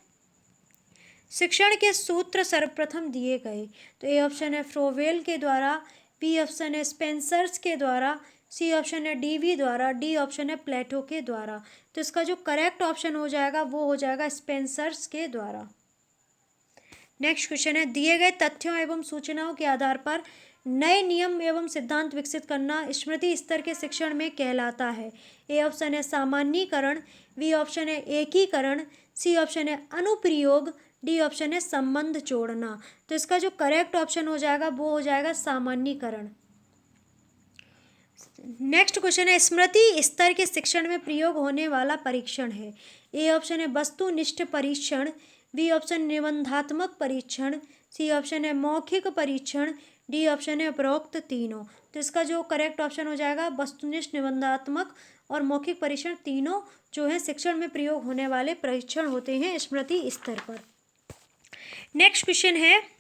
शिक्षण के सूत्र सर्वप्रथम दिए गए। तो ए ऑप्शन है फ्रोवेल के द्वारा, बी ऑप्शन है स्पेंसर्स के द्वारा, सी ऑप्शन है डीवी द्वारा, डी ऑप्शन है प्लेटो के द्वारा। तो इसका जो करेक्ट ऑप्शन हो जाएगा वो हो जाएगा स्पेंसर्स के द्वारा। नेक्स्ट क्वेश्चन है, दिए गए तथ्यों एवं सूचनाओं के आधार पर नए नियम एवं सिद्धांत विकसित करना स्मृति स्तर के शिक्षण में कहलाता है। ए ऑप्शन है सामान्यीकरण, बी ऑप्शन है एकीकरण, सी ऑप्शन है अनुप्रयोग, डी ऑप्शन है संबंध जोड़ना। तो इसका जो करेक्ट ऑप्शन हो जाएगा वो हो जाएगा सामान्यीकरण। नेक्स्ट क्वेश्चन है, स्मृति स्तर के शिक्षण में प्रयोग होने वाला परीक्षण है। ए ऑप्शन है वस्तुनिष्ठ परीक्षण, बी ऑप्शन निबंधात्मक परीक्षण, सी ऑप्शन है मौखिक परीक्षण, डी ऑप्शन है उपरोक्त तीनों। तो इसका जो करेक्ट ऑप्शन हो जाएगा वस्तुनिष्ठ, निबंधात्मक और मौखिक परीक्षण तीनों जो है शिक्षण में प्रयोग होने वाले परीक्षण होते हैं स्मृति स्तर पर। नेक्स्ट क्वेश्चन है,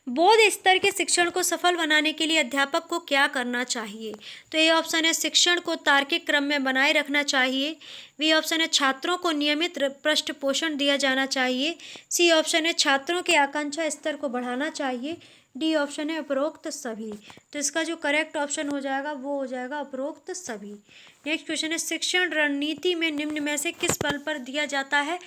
बोध स्तर के शिक्षण को सफल बनाने के लिए अध्यापक को क्या करना चाहिए। तो ये ऑप्शन है शिक्षण को तार्किक क्रम में बनाए रखना चाहिए, बी ऑप्शन है छात्रों को नियमित पृष्ठ पोषण दिया जाना चाहिए, सी ऑप्शन है छात्रोों के आकांक्षा स्तर को बढ़ाना चाहिए, डी ऑप्शन है उपरोक्त सभी। तो इसका जो करेक्ट ऑप्शन हो जाएगा वो हो जाएगा उपरोक्त सभी। नेक्स्ट क्वेश्चन है, शिक्षण रणनीति में निम्न में से किस बल पर दिया जाता है।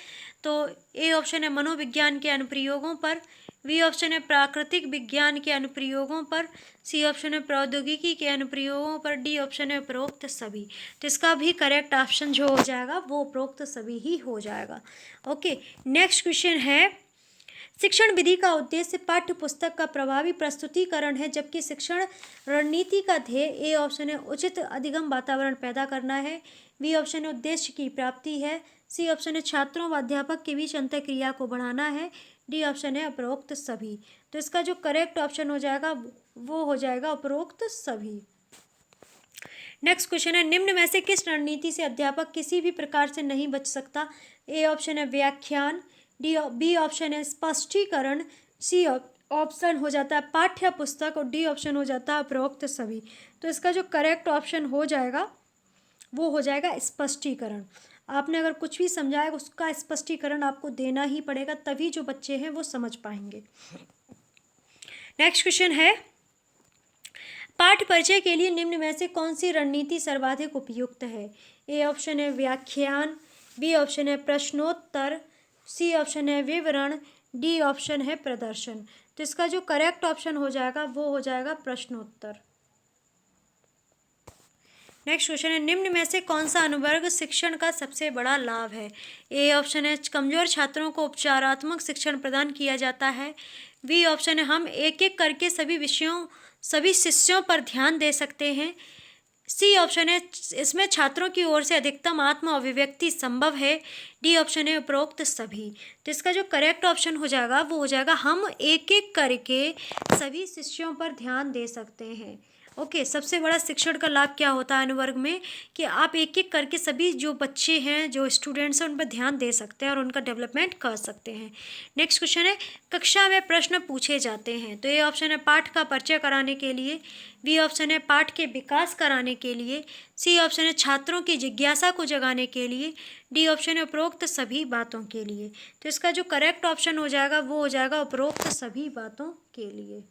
तो ए ऑप्शन है मनोविज्ञान के अनुप्रयोगों पर, बी ऑप्शन है प्राकृतिक विज्ञान के अनुप्रयोगों पर, सी ऑप्शन है प्रौद्योगिकी के अनुप्रयोगों पर, डी ऑप्शन है उपरोक्त सभी। तो इसका भी करेक्ट ऑप्शन जो हो जाएगा वो उपरोक्त सभी ही हो जाएगा। ओके, नेक्स्ट क्वेश्चन है, शिक्षण विधि का उद्देश्य पाठ्य पुस्तक का प्रभावी प्रस्तुतिकरण है जबकि शिक्षण रणनीति का ध्येय ए ऑप्शन है उचित अधिगम वातावरण पैदा करना है, बी ऑप्शन है उद्देश्य की प्राप्ति है, सी ऑप्शन है छात्रों व अध्यापक के बीच अंतःक्रिया को बढ़ाना है, डी ऑप्शन है उपरोक्त सभी। तो इसका जो करेक्ट ऑप्शन हो जाएगा वो हो जाएगा उपरोक्त सभी। नेक्स्ट क्वेश्चन है, निम्न में से किस रणनीति से अध्यापक किसी भी प्रकार से नहीं बच सकता। ए ऑप्शन है व्याख्यान, बी ऑप्शन है स्पष्टीकरण, सी ऑप्शन हो जाता है पाठ्य पुस्तक और डी ऑप्शन हो जाता है उपरोक्त सभी। तो इसका जो करेक्ट ऑप्शन हो जाएगा वो हो जाएगा स्पष्टीकरण। आपने अगर कुछ भी समझाया उसका स्पष्टीकरण आपको देना ही पड़ेगा, तभी जो बच्चे हैं वो समझ पाएंगे। नेक्स्ट क्वेश्चन है, पाठ परिचय के लिए निम्न में से कौन सी रणनीति सर्वाधिक उपयुक्त है। ए ऑप्शन है व्याख्यान, बी ऑप्शन है प्रश्नोत्तर, सी ऑप्शन है विवरण, डी ऑप्शन है प्रदर्शन। तो इसका जो करेक्ट ऑप्शन हो जाएगा वो हो जाएगा प्रश्नोत्तर। नेक्स्ट क्वेश्चन है, निम्न में से कौन सा अनुवर्ग शिक्षण का सबसे बड़ा लाभ है। ए ऑप्शन है कमजोर छात्रों को उपचारात्मक शिक्षण प्रदान किया जाता है, बी ऑप्शन है हम एक एक करके सभी शिष्यों पर ध्यान दे सकते हैं, सी ऑप्शन है इसमें छात्रों की ओर से अधिकतम आत्म अभिव्यक्ति संभव है। डी ऑप्शन है उपरोक्त सभी। तो इसका जो करेक्ट ऑप्शन हो जाएगा वो हो जाएगा हम एक एक करके सभी शिष्यों पर ध्यान दे सकते हैं। ओके, सबसे बड़ा शिक्षण का लाभ क्या होता है अनुवर्ग में कि आप एक एक करके सभी जो बच्चे हैं जो स्टूडेंट्स हैं उन पर ध्यान दे सकते हैं और उनका डेवलपमेंट कर सकते हैं। नेक्स्ट क्वेश्चन है कक्षा में प्रश्न पूछे जाते हैं। तो ये ऑप्शन है पाठ का परिचय कराने के लिए, बी ऑप्शन है पाठ के विकास कराने के लिए, सी ऑप्शन है छात्रों की जिज्ञासा को जगाने के लिए, डी ऑप्शन है उपरोक्त सभी बातों के लिए। तो इसका जो करेक्ट ऑप्शन हो जाएगा वो हो जाएगा उपरोक्त सभी बातों के लिए।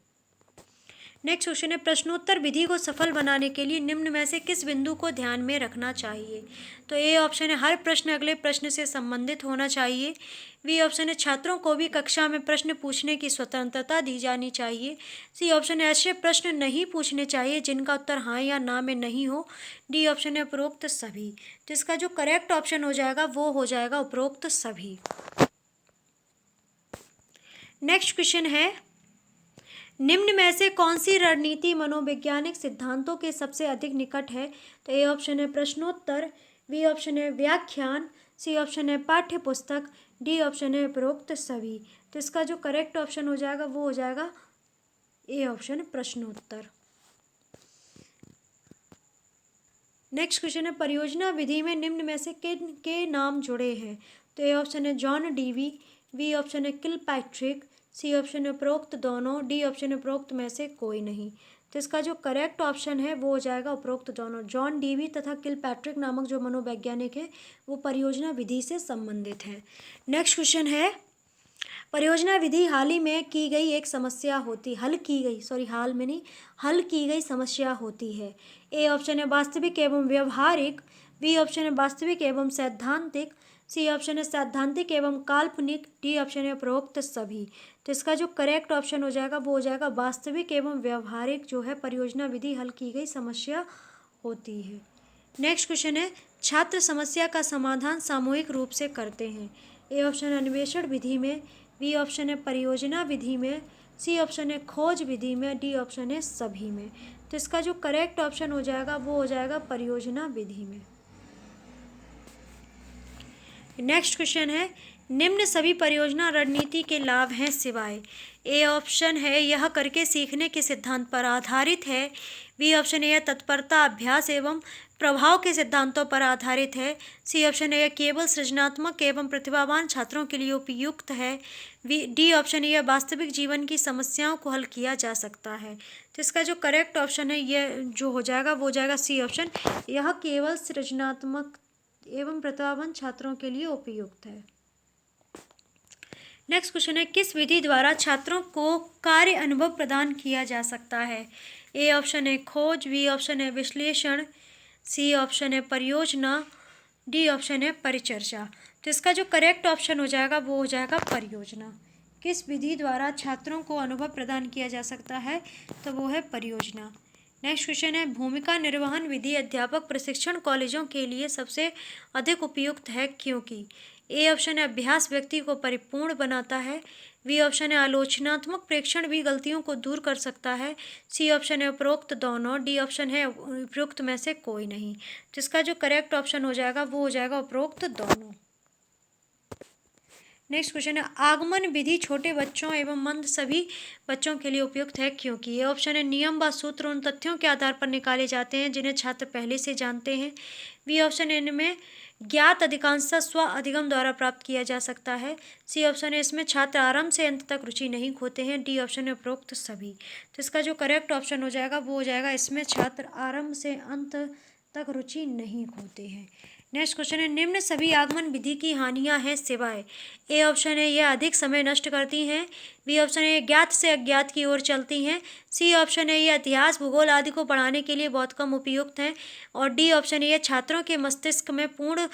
नेक्स्ट क्वेश्चन है प्रश्नोत्तर विधि को सफल बनाने के लिए निम्न में से किस बिंदु को ध्यान में रखना चाहिए। तो ए ऑप्शन है हर प्रश्न अगले प्रश्न से संबंधित होना चाहिए, बी ऑप्शन है छात्रों को भी कक्षा में प्रश्न पूछने की स्वतंत्रता दी जानी चाहिए, सी ऑप्शन है ऐसे प्रश्न नहीं पूछने चाहिए जिनका उत्तर हाँ या ना में नहीं हो, डी ऑप्शन है उपरोक्त सभी। तो इसका जो करेक्ट ऑप्शन हो जाएगा वो हो जाएगा उपरोक्त सभी। नेक्स्ट क्वेश्चन है निम्न में से कौन सी रणनीति मनोवैज्ञानिक सिद्धांतों के सबसे अधिक निकट है। तो ए ऑप्शन है प्रश्नोत्तर, बी ऑप्शन है व्याख्यान, सी ऑप्शन है पाठ्य पुस्तक, डी ऑप्शन है उपरोक्त सभी। तो इसका जो करेक्ट ऑप्शन हो जाएगा वो हो जाएगा ए ऑप्शन प्रश्नोत्तर। नेक्स्ट क्वेश्चन है परियोजना विधि में निम्न में से किन के नाम जुड़े हैं। तो ए ऑप्शन है जॉन डीवी, बी ऑप्शन है किलपैट्रिक, सी ऑप्शन है उपरोक्त दोनों, डी ऑप्शन है उपरोक्त में से कोई नहीं। तो इसका जो करेक्ट ऑप्शन है वो हो जाएगा उपरोक्त दोनों। जॉन डीवी तथा किलपैट्रिक नामक जो मनोवैज्ञानिक है वो परियोजना विधि से संबंधित है। नेक्स्ट क्वेश्चन है परियोजना विधि हाल ही में की गई एक समस्या होती हल की गई सॉरी हाल में नहीं हल की गई समस्या होती है। ए ऑप्शन है वास्तविक एवं व्यवहारिक, बी ऑप्शन है वास्तविक एवं सैद्धांतिक, सी ऑप्शन है सैद्धांतिक एवं काल्पनिक, डी ऑप्शन है उपरोक्त सभी। तो इसका जो करेक्ट ऑप्शन हो जाएगा वो हो जाएगा वास्तविक एवं व्यवहारिक जो है परियोजना विधि हल की गई समस्या होती है। नेक्स्ट क्वेश्चन है छात्र समस्या का समाधान सामूहिक रूप से करते हैं। ए ऑप्शन है अन्वेषण विधि में, बी ऑप्शन है परियोजना विधि में, सी ऑप्शन है खोज विधि में, डी ऑप्शन है सभी में। तो इसका जो करेक्ट ऑप्शन हो जाएगा वो हो जाएगा परियोजना विधि में। नेक्स्ट क्वेश्चन है निम्न सभी परियोजना रणनीति के लाभ हैं सिवाय। ए ऑप्शन है यह करके सीखने के सिद्धांत पर आधारित है, बी ऑप्शन है यह तत्परता अभ्यास एवं प्रभाव के सिद्धांतों पर आधारित है, सी ऑप्शन है यह केवल सृजनात्मक एवं प्रतिभावान छात्रों के लिए उपयुक्त है, डी ऑप्शन है यह वास्तविक जीवन की समस्याओं को हल किया जा सकता है। तो इसका जो करेक्ट ऑप्शन है यह जो हो जाएगा वो हो जाएगा सी ऑप्शन, यह केवल सृजनात्मक एवं प्रतिभावान छात्रों के लिए उपयुक्त है। नेक्स्ट क्वेश्चन है किस विधि द्वारा छात्रों को कार्य अनुभव प्रदान किया जा सकता है। ए ऑप्शन है खोज, बी ऑप्शन है विश्लेषण, सी ऑप्शन है परियोजना, डी ऑप्शन है परिचर्चा। तो इसका जो करेक्ट ऑप्शन हो जाएगा वो हो जाएगा परियोजना। किस विधि द्वारा छात्रों को अनुभव प्रदान किया जा सकता है तो वो है परियोजना। नेक्स्ट क्वेश्चन है भूमिका निर्वहन विधि अध्यापक प्रशिक्षण कॉलेजों के लिए सबसे अधिक उपयुक्त है क्योंकि। ए ऑप्शन है अभ्यास व्यक्ति को परिपूर्ण बनाता है, बी ऑप्शन है आलोचनात्मक प्रेक्षण भी गलतियों को दूर कर सकता है, सी ऑप्शन है उपरोक्त दोनों, डी ऑप्शन है उपयुक्त में से कोई नहीं। तो इसका जो करेक्ट ऑप्शन हो जाएगा वो हो जाएगा उपरोक्त दोनों। नेक्स्ट क्वेश्चन है आगमन विधि छोटे बच्चों एवं मंद सभी बच्चों के लिए उपयुक्त है क्योंकि। ये ऑप्शन है नियम व सूत्र उन तथ्यों के आधार पर निकाले जाते हैं जिन्हें छात्र पहले से जानते हैं, बी ऑप्शन है इनमें ज्ञात अधिकांशतः स्व अधिगम द्वारा प्राप्त किया जा सकता है, सी ऑप्शन है इसमें छात्र आरंभ से अंत तक रुचि नहीं खोते हैं, डी ऑप्शन है उपरोक्त सभी। तो इसका जो करेक्ट ऑप्शन हो जाएगा वो हो जाएगा इसमें छात्र आरंभ से अंत तक रुचि नहीं खोते हैं। नेक्स्ट क्वेश्चन है निम्न सभी आगमन विधि की हानियां हैं सिवाय। ए ऑप्शन है यह अधिक समय नष्ट करती हैं, बी ऑप्शन है ज्ञात से अज्ञात की ओर चलती हैं, सी ऑप्शन है यह इतिहास भूगोल आदि को पढ़ाने के लिए बहुत कम उपयुक्त हैं, और डी ऑप्शन है यह छात्रों के मस्तिष्क में पूर्ण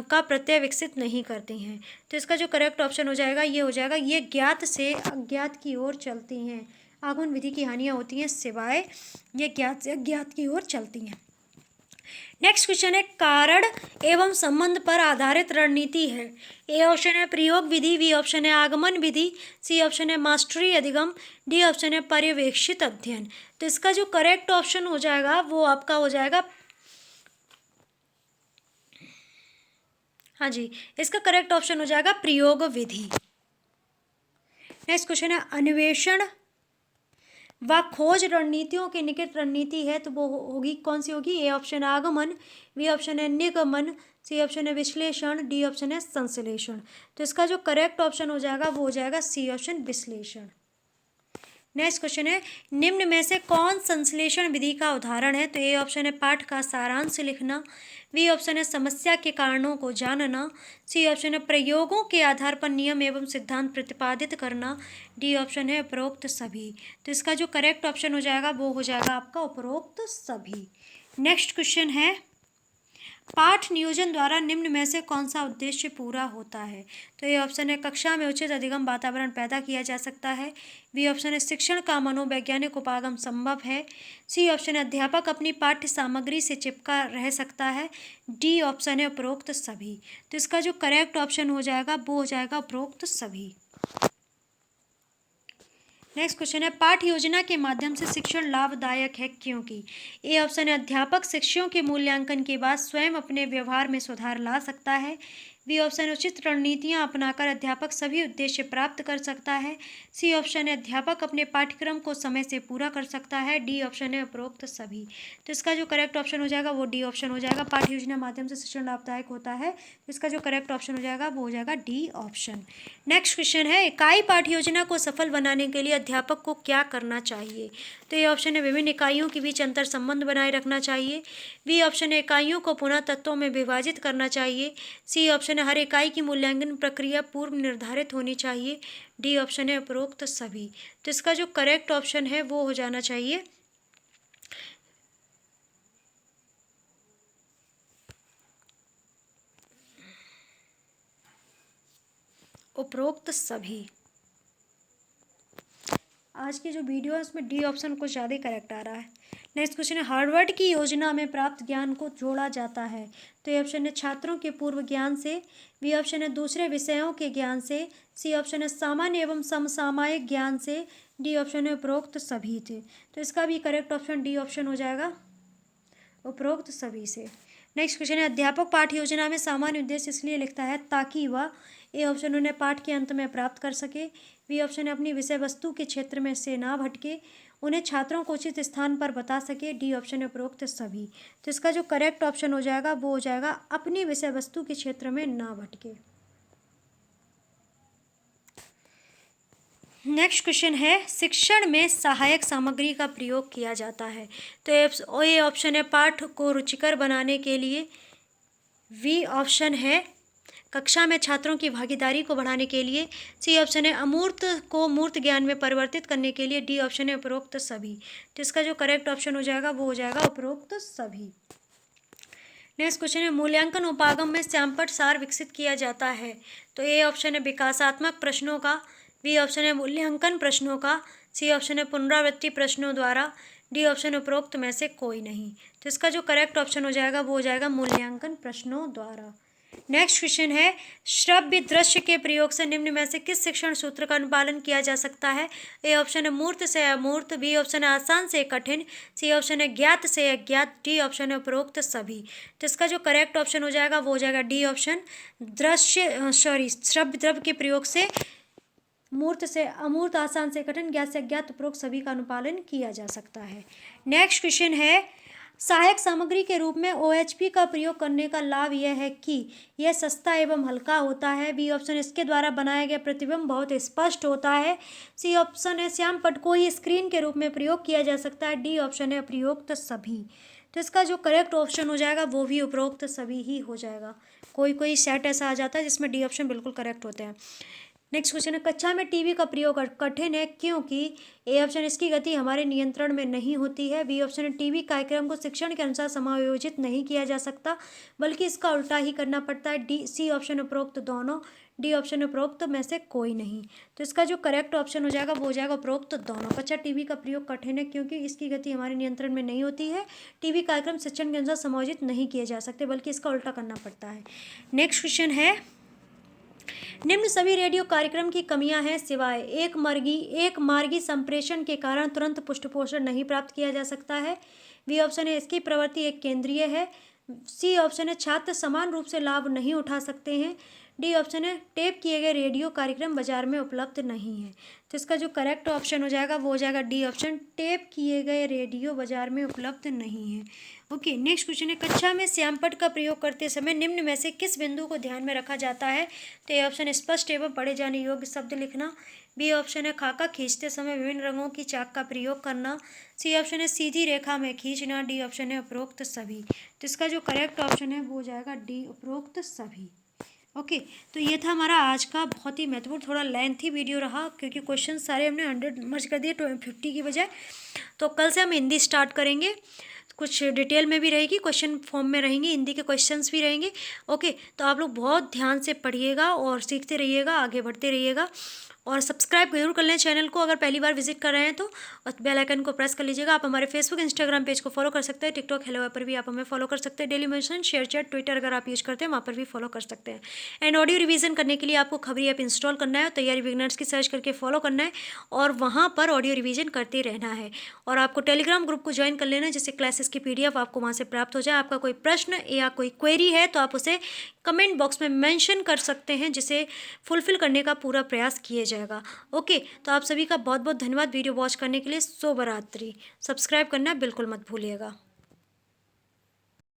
का प्रत्यय विकसित नहीं करती हैं। तो इसका जो करेक्ट ऑप्शन हो जाएगा ये हो जाएगा ये ज्ञात से अज्ञात की ओर चलती हैं। आगमन विधि की हानियाँ होती हैं सिवाय ये ज्ञात से अज्ञात की ओर चलती हैं। नेक्स्ट क्वेश्चन है कारण एवं संबंध पर आधारित रणनीति है। ए ऑप्शन है प्रयोग विधि, बी ऑप्शन है आगमन विधि, सी ऑप्शन है मास्टरी अधिगम, डी ऑप्शन है पर्यवेक्षित अध्ययन। तो इसका जो करेक्ट ऑप्शन हो जाएगा वो आपका हो जाएगा हाँ जी, इसका करेक्ट ऑप्शन हो जाएगा प्रयोग विधि। नेक्स्ट क्वेश्चन है अन्वेषण व खोज रणनीतियों की निकट रणनीति है तो वो होगी कौन सी होगी? ए ऑप्शन है आगमन, बी ऑप्शन है निगमन, सी ऑप्शन है विश्लेषण, डी ऑप्शन है संश्लेषण। तो इसका जो करेक्ट ऑप्शन हो जाएगा वो हो जाएगा सी ऑप्शन विश्लेषण। नेक्स्ट क्वेश्चन है निम्न में से कौन संश्लेषण विधि का उदाहरण है? तो ए ऑप्शन है पाठ का सारांश लिखना, बी ऑप्शन है समस्या के कारणों को जानना, सी ऑप्शन है प्रयोगों के आधार पर नियम एवं सिद्धांत प्रतिपादित करना, डी ऑप्शन है उपरोक्त सभी। तो इसका जो करेक्ट ऑप्शन हो जाएगा वो हो जाएगा आपका उपरोक्त सभी। नेक्स्ट क्वेश्चन है पाठ नियोजन द्वारा निम्न में से कौन सा उद्देश्य पूरा होता है? तो ये ऑप्शन है कक्षा में उचित अधिगम वातावरण पैदा किया जा सकता है, बी ऑप्शन है शिक्षण का मनोवैज्ञानिक उपागम संभव है, सी ऑप्शन है अध्यापक अपनी पाठ्य सामग्री से चिपका रह सकता है, डी ऑप्शन है उपरोक्त सभी। तो इसका जो करेक्ट ऑप्शन हो जाएगा वो हो जाएगा उपरोक्त सभी। नेक्स्ट क्वेश्चन है पाठ योजना के माध्यम से शिक्षण लाभदायक है क्योंकि? ए ऑप्शन है अध्यापक शिक्षकों के मूल्यांकन के बाद स्वयं अपने व्यवहार में सुधार ला सकता है, बी ऑप्शन है उचित रणनीतियां अपनाकर अध्यापक सभी उद्देश्य प्राप्त कर सकता है, सी ऑप्शन है अध्यापक अपने पाठ्यक्रम को समय से पूरा कर सकता है, डी ऑप्शन है उपरोक्त सभी। तो इसका जो करेक्ट ऑप्शन हो जाएगा वो डी ऑप्शन हो जाएगा, पाठ योजना माध्यम से शिक्षण लाभदायक होता है। तो इसका जो करेक्ट ऑप्शन हो जाएगा वो हो जाएगा डी ऑप्शन। नेक्स्ट क्वेश्चन है इकाई पाठ योजना को सफल बनाने के लिए अध्यापक को क्या करना चाहिए? तो ये ऑप्शन है विभिन्न इकाइयों के बीच अंतर संबंध बनाए रखना चाहिए, बी ऑप्शन है इकाइयों को पुनः तत्वों में विभाजित करना चाहिए, सी ऑप्शन है हर इकाई की मूल्यांकन प्रक्रिया पूर्व निर्धारित होनी चाहिए, डी ऑप्शन है उपरोक्त सभी। तो इसका जो करेक्ट ऑप्शन है वो हो जाना चाहिए उपरोक्त सभी। आज की जो वीडियो है उसमें डी ऑप्शन कुछ ज़्यादा ही करेक्ट आ रहा है। नेक्स्ट क्वेश्चन है हार्वर्ड की योजना में प्राप्त ज्ञान को जोड़ा जाता है। तो ये ऑप्शन है छात्रों के पूर्व ज्ञान से, बी ऑप्शन है दूसरे विषयों के ज्ञान से, सी ऑप्शन है सामान्य एवं समसामयिक ज्ञान से, डी ऑप्शन है उपरोक्त सभी थे। तो इसका भी करेक्ट ऑप्शन डी ऑप्शन हो जाएगा उपरोक्त सभी से। नेक्स्ट क्वेश्चन है अध्यापक पाठ योजना में सामान्य उद्देश्य इसलिए लिखता है ताकि वह, ए ऑप्शन उन्हें पाठ के अंत में प्राप्त कर सके, बी ऑप्शन है अपनी विषय वस्तु के क्षेत्र में से ना भटके, उन्हें छात्रों को उचित स्थान पर बता सके, डी ऑप्शन है उपरोक्त सभी। तो इसका जो करेक्ट ऑप्शन हो जाएगा वो हो जाएगा अपनी विषय वस्तु के क्षेत्र में ना भटके। नेक्स्ट क्वेश्चन है शिक्षण में सहायक सामग्री का प्रयोग किया जाता है। तो ये ऑप्शन है पाठ को रुचिकर बनाने के लिए, बी ऑप्शन है कक्षा में छात्रों की भागीदारी को बढ़ाने के लिए, सी ऑप्शन है अमूर्त को मूर्त ज्ञान में परिवर्तित करने के लिए, डी ऑप्शन है उपरोक्त सभी। तो इसका जो करेक्ट ऑप्शन हो जाएगा वो हो जाएगा उपरोक्त सभी। नेक्स्ट क्वेश्चन है मूल्यांकन उपागम में श्यामपट्ट सार विकसित किया जाता है। तो ए ऑप्शन है विकासात्मक प्रश्नों का, बी ऑप्शन है मूल्यांकन प्रश्नों का, सी ऑप्शन है पुनरावृत्ति प्रश्नों द्वारा, डी ऑप्शन उपरोक्त में से कोई नहीं। तो इसका जो करेक्ट ऑप्शन हो जाएगा वो हो जाएगा मूल्यांकन प्रश्नों द्वारा। नेक्स्ट क्वेश्चन है श्रव्य दृश्य के प्रयोग से निम्न में से किस शिक्षण सूत्र का अनुपालन किया जा सकता है? ए ऑप्शन है मूर्त से अमूर्त, बी ऑप्शन है आसान से कठिन, सी ऑप्शन है ज्ञात से अज्ञात, डी ऑप्शन है उपरोक्त सभी। तो इसका जो करेक्ट ऑप्शन हो जाएगा वो हो जाएगा डी ऑप्शन श्रव्य द्रव्य के प्रयोग से मूर्त से अमूर्त, आसान से कठिन, ज्ञात से अज्ञात, उपरोक्त सभी का अनुपालन किया जा सकता है। नेक्स्ट क्वेश्चन है सहायक सामग्री के रूप में OHP का प्रयोग करने का लाभ यह है कि यह सस्ता एवं हल्का होता है, बी ऑप्शन इसके द्वारा बनाया गया प्रतिबिंब बहुत स्पष्ट होता है, सी ऑप्शन है श्यामपट्ट को ही स्क्रीन के रूप में प्रयोग किया जा सकता है, डी ऑप्शन है उपरोक्त सभी। तो इसका जो करेक्ट ऑप्शन हो जाएगा वो भी उपरोक्त सभी ही हो जाएगा। कोई कोई सेट ऐसा आ जाता है जिसमें डी ऑप्शन बिल्कुल करेक्ट होते हैं। नेक्स्ट क्वेश्चन है कक्षा में टीवी का प्रयोग कठिन है क्योंकि? ए ऑप्शन इसकी गति हमारे नियंत्रण में नहीं होती है, बी ऑप्शन है टीवी कार्यक्रम को शिक्षण के अनुसार समायोजित नहीं किया जा सकता बल्कि इसका उल्टा ही करना पड़ता है, डी सी ऑप्शन उपरोक्त दोनों, डी ऑप्शन उपरोक्त में से कोई नहीं। तो इसका जो करेक्ट ऑप्शन हो जाएगा वो हो जाएगा उपरोक्त दोनों। कक्षा टीवी का प्रयोग कठिन है क्योंकि इसकी गति हमारे नियंत्रण में नहीं होती है, टीवी कार्यक्रम शिक्षण के अनुसार समायोजित नहीं किए जा सकते बल्कि इसका उल्टा करना पड़ता है। नेक्स्ट क्वेश्चन है निम्न सभी रेडियो कार्यक्रम की कमियां हैं सिवाय एक मार्गी संप्रेषण के कारण तुरंत पृष्ठपोषण नहीं प्राप्त किया जा सकता है, बी ऑप्शन है इसकी प्रवृत्ति एक केंद्रीय है, सी ऑप्शन है छात्र समान रूप से लाभ नहीं उठा सकते हैं। डी ऑप्शन है टेप किए गए रेडियो कार्यक्रम बाजार में उपलब्ध नहीं है। तो इसका जो करेक्ट ऑप्शन हो जाएगा वो हो जाएगा डी ऑप्शन, टेप किए गए रेडियो बाजार में उपलब्ध नहीं है। ओके, नेक्स्ट क्वेश्चन है कक्षा में श्यामपट्ट का प्रयोग करते समय निम्न में से किस बिंदु को ध्यान में रखा जाता है। तो ए ऑप्शन है स्पष्ट एवं पढ़े जाने योग्य शब्द लिखना। बी ऑप्शन है खाका खींचते समय विभिन्न रंगों की चाक का प्रयोग करना। सी ऑप्शन है सीधी रेखा में खींचना। डी ऑप्शन है उपरोक्त सभी। तो इसका जो करेक्ट ऑप्शन है वो हो जाएगा डी उपरोक्त सभी। ओके, तो ये था हमारा आज का बहुत ही महत्वपूर्ण, थोड़ा लेंथी वीडियो रहा क्योंकि क्वेश्चन सारे हमने 100 मर्ज कर दिए 50 की बजाय। तो कल से हम हिंदी स्टार्ट करेंगे, कुछ डिटेल में भी रहेगी, क्वेश्चन फॉर्म में रहेंगे, हिंदी के क्वेश्चंस भी रहेंगे। ओके, तो आप लोग बहुत ध्यान से पढ़िएगा और सीखते रहिएगा, आगे बढ़ते रहिएगा और सब्सक्राइब जरूर कर लें चैनल को अगर पहली बार विजिट कर रहे हैं तो, और बेल आइकन को प्रेस कर लीजिएगा। आप हमारे फेसबुक इंस्टाग्राम पेज को फॉलो कर सकते हैं, टिकटॉक हेलो ऐप पर भी आप हमें फॉलो कर सकते हैं, daily motion share chat Twitter अगर आप यूज करते हैं वहाँ पर भी फॉलो कर सकते हैं। एंड ऑडियो रिवीजन करने के लिए आपको खबरी ऐप इंस्टॉल करना है, तैयारी बिगनर्स की सर्च करके फॉलो करना है और वहाँ पर ऑडियो रिवीजन करते रहना है। और आपको टेलीग्राम ग्रुप को ज्वाइन कर लेना है जिससे क्लासेस की PDF आपको वहाँ से प्राप्त हो जाए। आपका कोई प्रश्न या कोई क्वेरी है तो आप उसे कमेंट बॉक्स में मेंशन कर सकते हैं जिसे फुलफिल करने का पूरा प्रयास किया जाएगा। ओके, तो आप सभी का बहुत बहुत धन्यवाद वीडियो वॉच करने के लिए। शुभ रात्रि। सब्सक्राइब करना बिल्कुल मत भूलिएगा।